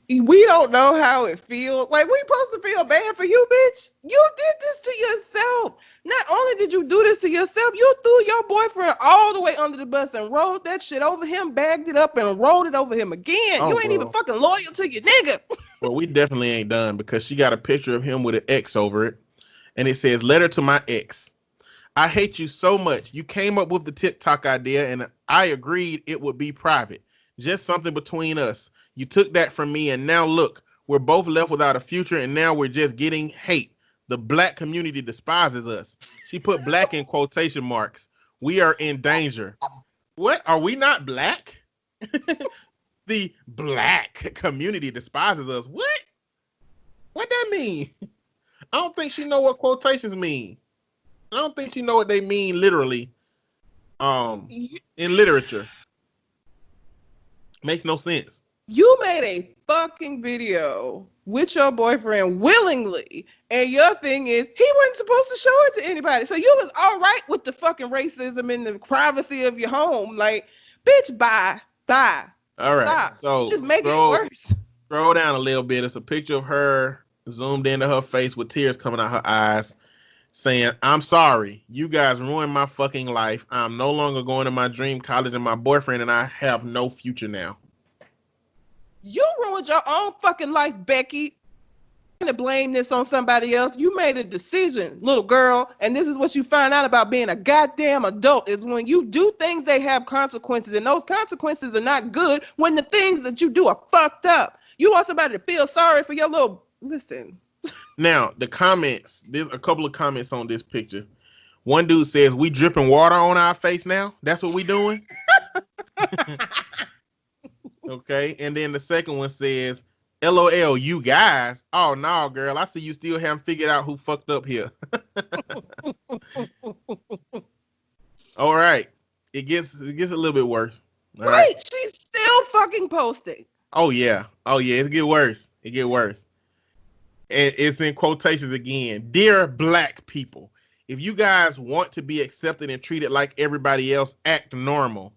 we don't know how it feels. Like, we supposed to feel bad for you, bitch. You did this to yourself. Not only did you do this to yourself, you threw your boyfriend all the way under the bus and rolled that shit over him, bagged it up, and rolled it over him again. Oh, You ain't even girl. fucking loyal to your nigga. Well, we definitely ain't done because she got a picture of him with an X over it. And it says, letter to my ex. I hate you so much. You came up with the TikTok idea and I agreed it would be private. Just something between us. You took that from me and now look, we're both left without a future and now we're just getting hate. The black community despises us. She put black in quotation marks. We are in danger. What? Are we not black? The black community despises us. What? What that mean? I don't think she know what quotations mean. I don't think she know what they mean literally. In literature. Makes no sense. You made a fucking video with your boyfriend willingly, and your thing is he wasn't supposed to show it to anybody. So you was all right with the fucking racism in the privacy of your home. Like, bitch, bye. All right. Stop. So You just make it worse. Scroll down a little bit. It's a picture of her zoomed into her face with tears coming out her eyes, saying, I'm sorry. You guys ruined my fucking life. I'm no longer going to my dream college, and my boyfriend and I have no future now. You ruined your own fucking life, Becky. To blame this on somebody else. You made a decision, little girl, and this is what you find out about being a goddamn adult is when you do things, they have consequences, and those consequences are not good when the things that you do are fucked up. You want somebody to feel sorry for your little... Listen. Now, the comments, there's a couple of comments on this picture. One dude says, we dripping water on our face now? That's what we doing? Okay, and then the second one says, LOL, you guys. Oh, no, girl. I see you still haven't figured out who fucked up here. All right. It gets a little bit worse. All right. She's still fucking posting. Oh, yeah. It get worse. And it's in quotations again. Dear black people, if you guys want to be accepted and treated like everybody else, act normal.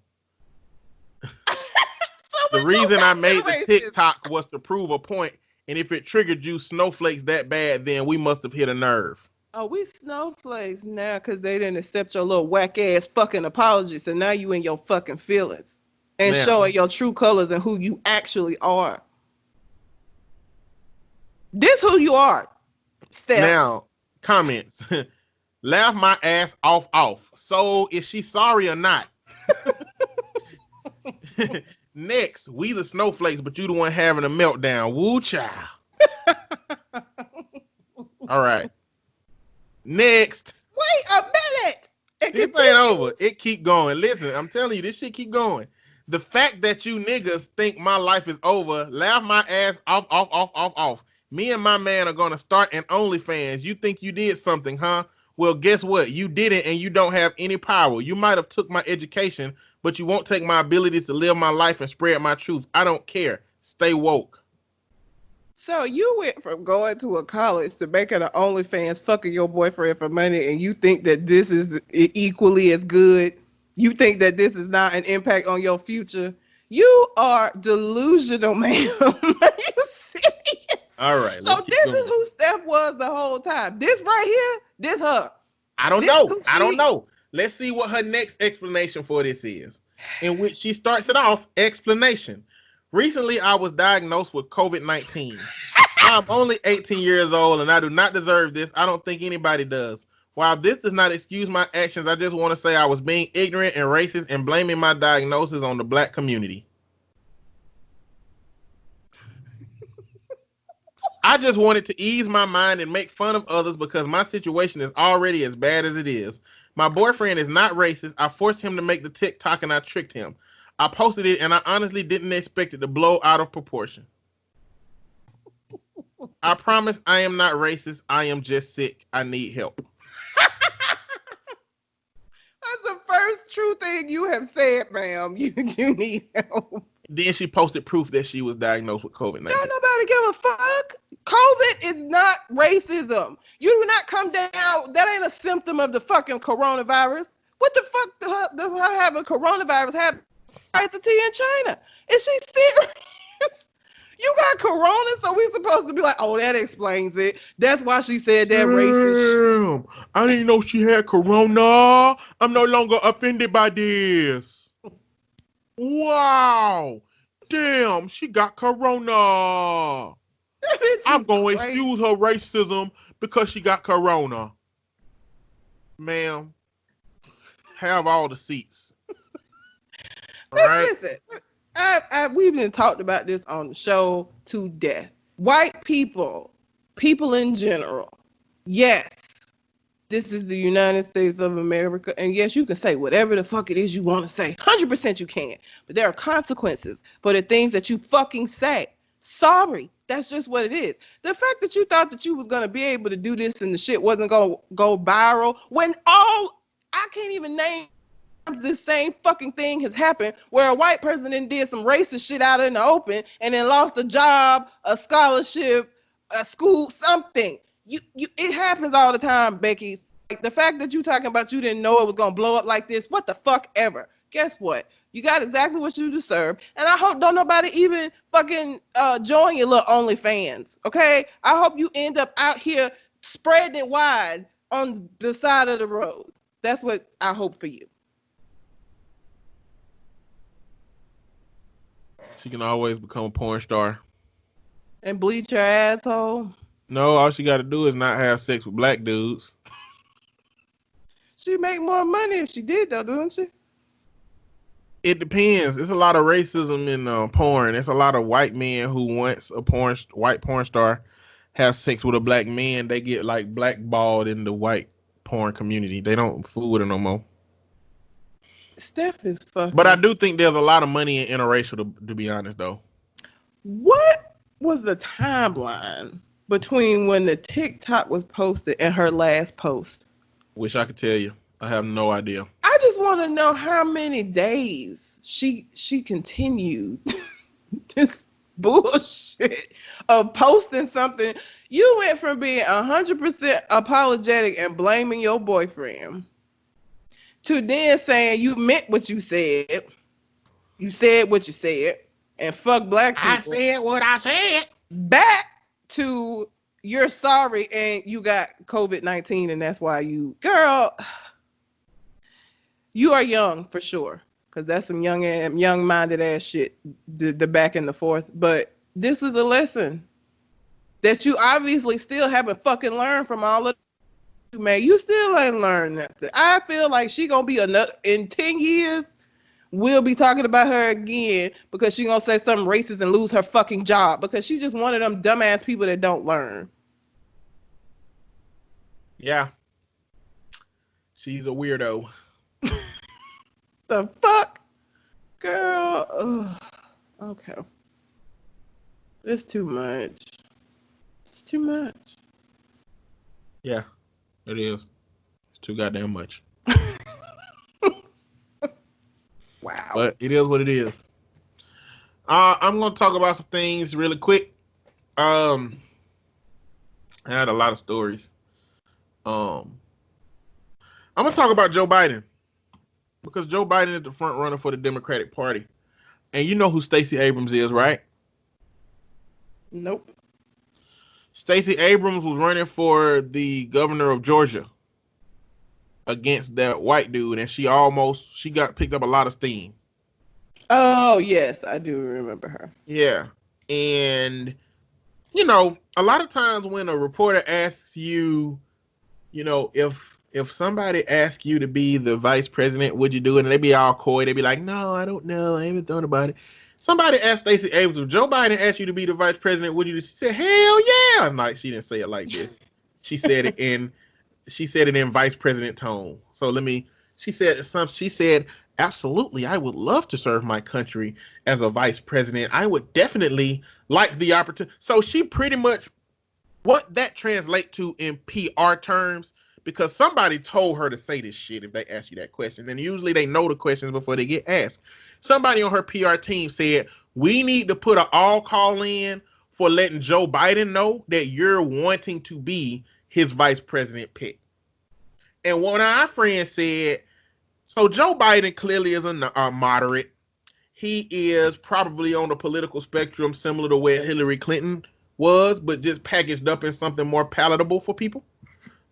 The reason I made the TikTok was to prove a point, and if it triggered you snowflakes that bad, then we must have hit a nerve. Oh, we snowflakes now because they didn't accept your little whack ass fucking apology, so now you in your fucking feelings and showing your true colors and who you actually are. This who you are. Steph. Now, comments. Laugh my ass off. So, is she sorry or not? Next, we the snowflakes, but you the one having a meltdown. Woo child. All right. Next. Wait a minute. This ain't over. It keep going. Listen, I'm telling you, this shit keep going. The fact that you niggas think my life is over, laugh my ass off. Me and my man are gonna start an OnlyFans. You think you did something, huh? Well, guess what? You didn't, and you don't have any power. You might have took my education, but you won't take my abilities to live my life and spread my truth. I don't care. Stay woke. So you went from going to a college to making an OnlyFans, fucking your boyfriend for money, and you think that this is equally as good? You think that this is not an impact on your future? You are delusional, ma'am. Are you serious? All right. So this is who Steph was the whole time. This right here, this her. I don't know. Let's see what her next explanation for this is, in which she starts it off, explanation. Recently, I was diagnosed with COVID-19. I'm only 18 years old, and I do not deserve this. I don't think anybody does. While this does not excuse my actions, I just want to say I was being ignorant and racist and blaming my diagnosis on the black community. I just wanted to ease my mind and make fun of others because my situation is already as bad as it is. My boyfriend is not racist. I forced him to make the TikTok and I tricked him. I posted it and I honestly didn't expect it to blow out of proportion. I promise I am not racist. I am just sick. I need help. That's the first true thing you have said, ma'am. You need help. Then she posted proof that she was diagnosed with COVID-19. Don't nobody give a fuck. COVID is not racism. You do not come down. That ain't a symptom of the fucking coronavirus. What the fuck does her have a coronavirus have to tea in China? Is she serious? You got corona, so we supposed to be like, oh, that explains it. That's why she said that racist shit. I didn't know she had corona. I'm no longer offended by this. Wow. Damn, she got corona. I'm going to excuse her racism because she got corona. Ma'am, have all the seats. All right? Listen, we've been talked about this on the show to death. White people in general, yes, this is the United States of America, and yes, you can say whatever the fuck it is you want to say. 100% you can, but there are consequences for the things that you fucking say. Sorry, that's just what it is. The fact that you thought that you was gonna be able to do this and the shit wasn't gonna go viral, when I can't even name this same fucking thing has happened where a white person then did some racist shit out in the open and then lost a job, a scholarship, a school, something. It happens all the time, Becky. Like the fact that you talking about you didn't know it was gonna blow up like this, what the fuck ever. Guess what? You got exactly what you deserve, and I hope don't nobody even fucking join your little OnlyFans, okay? I hope you end up out here spreading it wide on the side of the road. That's what I hope for you. She can always become a porn star. And bleach her asshole. No, all she got to do is not have sex with black dudes. She make more money if she did, though, doesn't she? It depends. There's a lot of racism in porn. There's a lot of white men who once a white porn star have sex with a black man, they get like blackballed in the white porn community. They don't fool with it no more. Steph is fucking. But I do think there's a lot of money in interracial, to be honest, though. What was the timeline between when the TikTok was posted and her last post? Wish I could tell you. I have no idea. I just want to know how many days she continued this bullshit of posting something. You went from being 100% apologetic and blaming your boyfriend to then saying you meant what you said. You said what you said, and fuck black people. I said what I said. Back to you're sorry and you got COVID-19 and that's why girl, you are young for sure. Because that's some young-minded ass shit, the back and the forth. But this is a lesson that you obviously still haven't fucking learned from all of you, man. You still ain't learned nothing. I feel like she gonna be in 10 years, we'll be talking about her again because she gonna say something racist and lose her fucking job because she just one of them dumbass people that don't learn. Yeah. She's a weirdo. The fuck? Girl. Ugh. Okay. It's too much. It's too much. Yeah, it is. It's too goddamn much. Wow. But it is what it is. I'm going to talk about some things really quick. I had a lot of stories. I'm going to talk about Joe Biden. Because Joe Biden is the front runner for the Democratic Party. And you know who Stacey Abrams is, right? Nope. Stacey Abrams was running for the governor of Georgia against that white dude, and she got picked up a lot of steam. Oh, yes, I do remember her. Yeah. And, you know, a lot of times when a reporter asks you, you know, if somebody asks you to be the vice president, would you do it? And they be all coy. They be like, no, I don't know. I haven't thought about it. Somebody asked Stacey Abrams, if Joe Biden asked you to be the vice president, would you? She said, hell yeah. I'm like, she didn't say it like this. She said it in vice president tone. So she said, absolutely, I would love to serve my country as a vice president. I would definitely like the opportunity. So she pretty much, what that translates to in PR terms, because somebody told her to say this shit if they ask you that question. And usually they know the questions before they get asked. Somebody on her PR team said, we need to put an all call in for letting Joe Biden know that you're wanting to be his vice president pick. And one of our friends said, so Joe Biden clearly is a moderate. He is probably on the political spectrum similar to where Hillary Clinton was, but just packaged up in something more palatable for people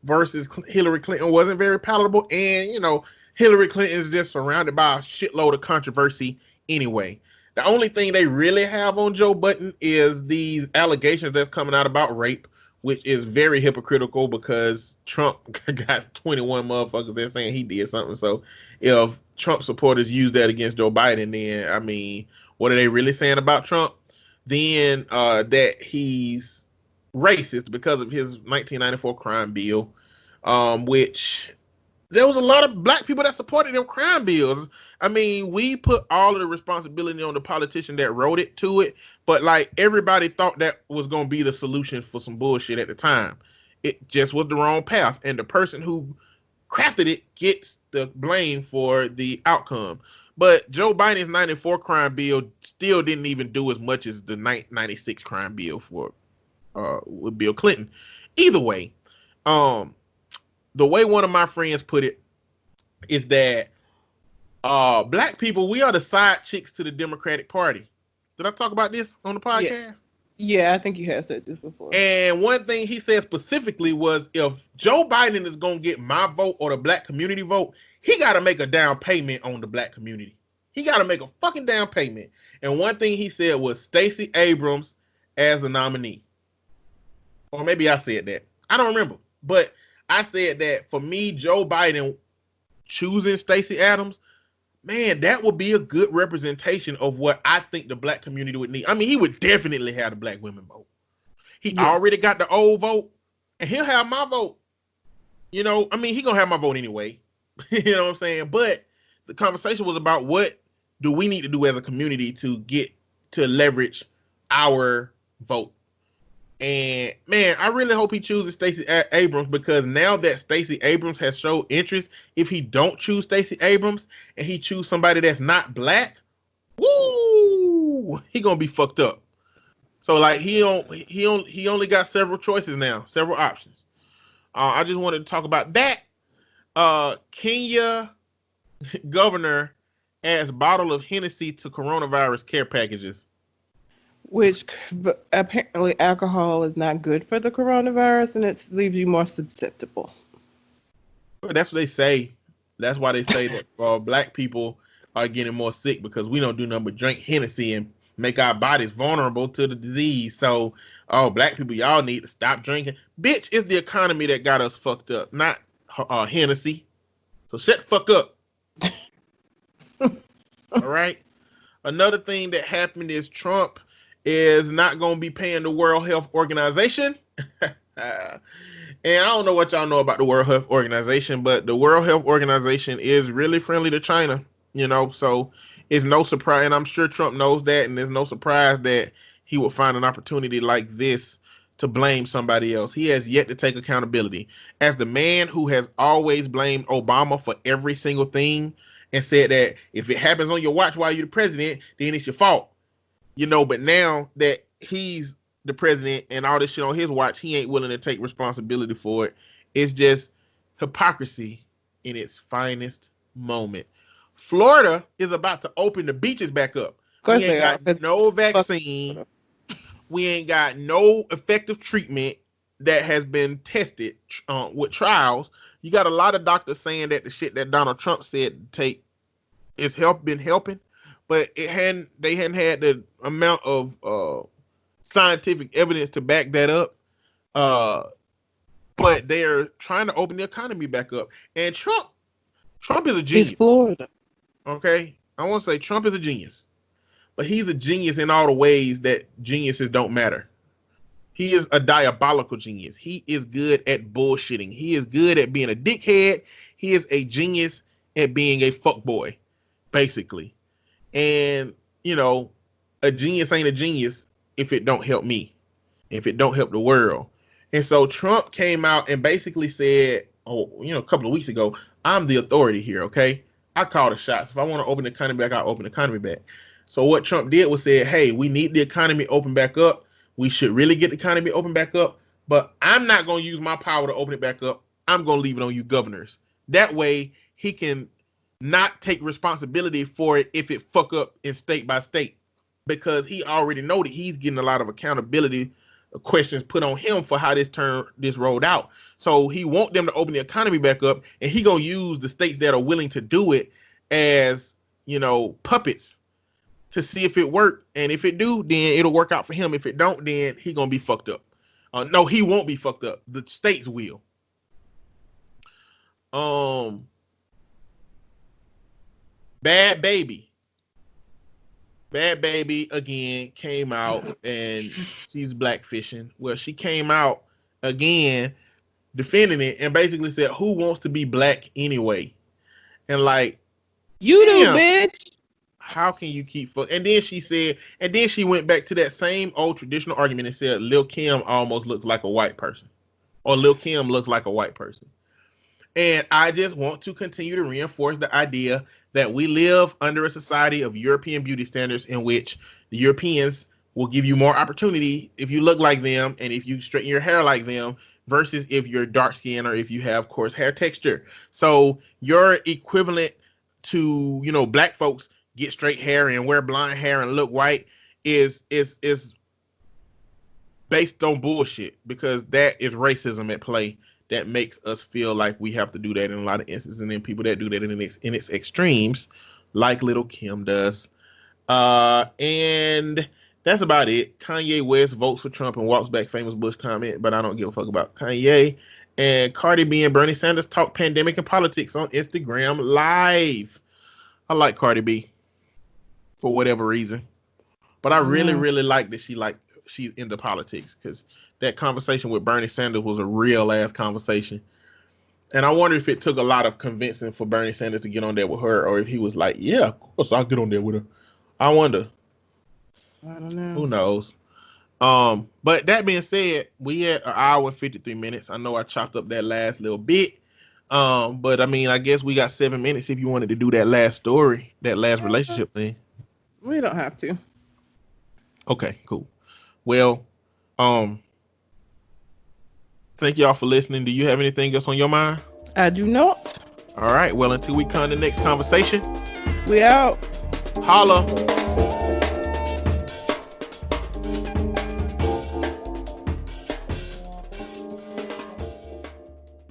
versus Hillary Clinton wasn't very palatable. And, you know, Hillary Clinton is just surrounded by a shitload of controversy anyway. The only thing they really have on Joe Biden is these allegations that's coming out about rape, which is very hypocritical because Trump got 21 motherfuckers that saying he did something. So if Trump supporters use that against Joe Biden, then, I mean, what are they really saying about Trump? Then that he's racist because of his 1994 crime bill, which there was a lot of black people that supported them crime bills. I mean, we put all of the responsibility on the politician that wrote it to it, but like everybody thought that was going to be the solution for some bullshit at the time. It just was the wrong path, and the person who crafted it gets the blame for the outcome. But Joe Biden's 94 crime bill still didn't even do as much as the 96 crime bill for with Bill Clinton. Either way, the way one of my friends put it is that black people, we are the side chicks to the Democratic Party. Did I talk about this on the podcast? Yeah, I think you have said this before. And one thing he said specifically was, if Joe Biden is going to get my vote or the black community vote, he got to make a down payment on the black community. He got to make a fucking down payment. And one thing he said was Stacey Abrams as a nominee. Or maybe I said that. I don't remember. But I said that for me, Joe Biden choosing Stacey Abrams, man, that would be a good representation of what I think the black community would need. I mean, he would definitely have the black women vote. He already got the old vote, and he'll have my vote. You know, I mean, he gonna have my vote anyway. You know what I'm saying? But the conversation was about what do we need to do as a community to get to leverage our vote. And man, I really hope he chooses Stacey Abrams, because now that Stacey Abrams has showed interest, if he don't choose Stacey Abrams and he choose somebody that's not black, woo, he gonna be fucked up. So like he only got several choices now, several options. I just wanted to talk about that. Kenya governor adds bottle of Hennessy to coronavirus care packages. Which apparently alcohol is not good for the coronavirus, and it leaves you more susceptible. Well, that's what they say. That's why they say that black people are getting more sick, because we don't do nothing but drink Hennessy and make our bodies vulnerable to the disease. So, black people, y'all need to stop drinking. Bitch, it's the economy that got us fucked up, not Hennessy. So shut the fuck up. All right. Another thing that happened is Trump is not going to be paying the World Health Organization. And I don't know what y'all know about the World Health Organization, but the World Health Organization is really friendly to China, you know, so it's no surprise. And I'm sure Trump knows that. And there's no surprise that he would find an opportunity like this to blame somebody else. He has yet to take accountability. As the man who has always blamed Obama for every single thing and said that if it happens on your watch while you're the president, then it's your fault. You know, but now that he's the president and all this shit on his watch, he ain't willing to take responsibility for it. It's just hypocrisy in its finest moment. Florida is about to open the beaches back up. We ain't got no vaccine. We ain't got no effective treatment that has been tested with trials. You got a lot of doctors saying that the shit that Donald Trump said to take is been helping. But they hadn't had the amount of scientific evidence to back that up. But they're trying to open the economy back up. And Trump is a genius. It's Florida. Okay? I want to say Trump is a genius. But he's a genius in all the ways that geniuses don't matter. He is a diabolical genius. He is good at bullshitting. He is good at being a dickhead. He is a genius at being a fuckboy, basically. And, you know, a genius ain't a genius if it don't help me, if it don't help the world. And so Trump came out and basically said a couple of weeks ago, I'm the authority here, okay? I call the shots. If I want to open the economy back, I'll open the economy back. So what Trump did was said, hey, we need the economy open back up. We should really get the economy open back up, but I'm not going to use my power to open it back up. I'm going to leave it on you governors. That way he can not take responsibility for it if it fuck up in state by state, because he already know that he's getting a lot of accountability questions put on him for how this rolled out. So he want them to open the economy back up, and he gonna use the states that are willing to do it as, puppets to see if it worked. And if it do, then it'll work out for him. If it don't, then he gonna be fucked up. No, he won't be fucked up. The states will. Bad Baby again came out, and she's blackfishing. Well, she came out again defending it and basically said, who wants to be black anyway? And like, you do, bitch. How can you keep and then she said, and then she went back to that same old traditional argument and said Lil Kim almost looks like a white person, or Lil Kim looks like a white person. And I just want to continue to reinforce the idea that we live under a society of European beauty standards in which the Europeans will give you more opportunity if you look like them and if you straighten your hair like them, versus if you're dark skinned or if you have coarse hair texture. So your equivalent to, black folks get straight hair and wear blonde hair and look white is based on bullshit, because that is racism at play that makes us feel like we have to do that in a lot of instances, and then people that do that in its extremes, like Little Kim does. And that's about it. Kanye West votes for Trump and walks back famous Bush comment, but I don't give a fuck about Kanye. And Cardi B and Bernie Sanders talk pandemic and politics on Instagram Live. I like Cardi B for whatever reason, but I really, really like that she's into politics, because that conversation with Bernie Sanders was a real ass conversation. And I wonder if it took a lot of convincing for Bernie Sanders to get on there with her, or if he was like, yeah, of course I'll get on there with her. I wonder. I don't know. Who knows? But that being said, we at 1 hour and 53 minutes. I know I chopped up that last little bit. But I mean, I guess we got 7 minutes if you wanted to do that last story, that last relationship thing. We don't have to. Okay, cool. Well, thank y'all for listening. Do you have anything else on your mind? I do not. All right. Well, until we come to the next conversation, we out. Holla.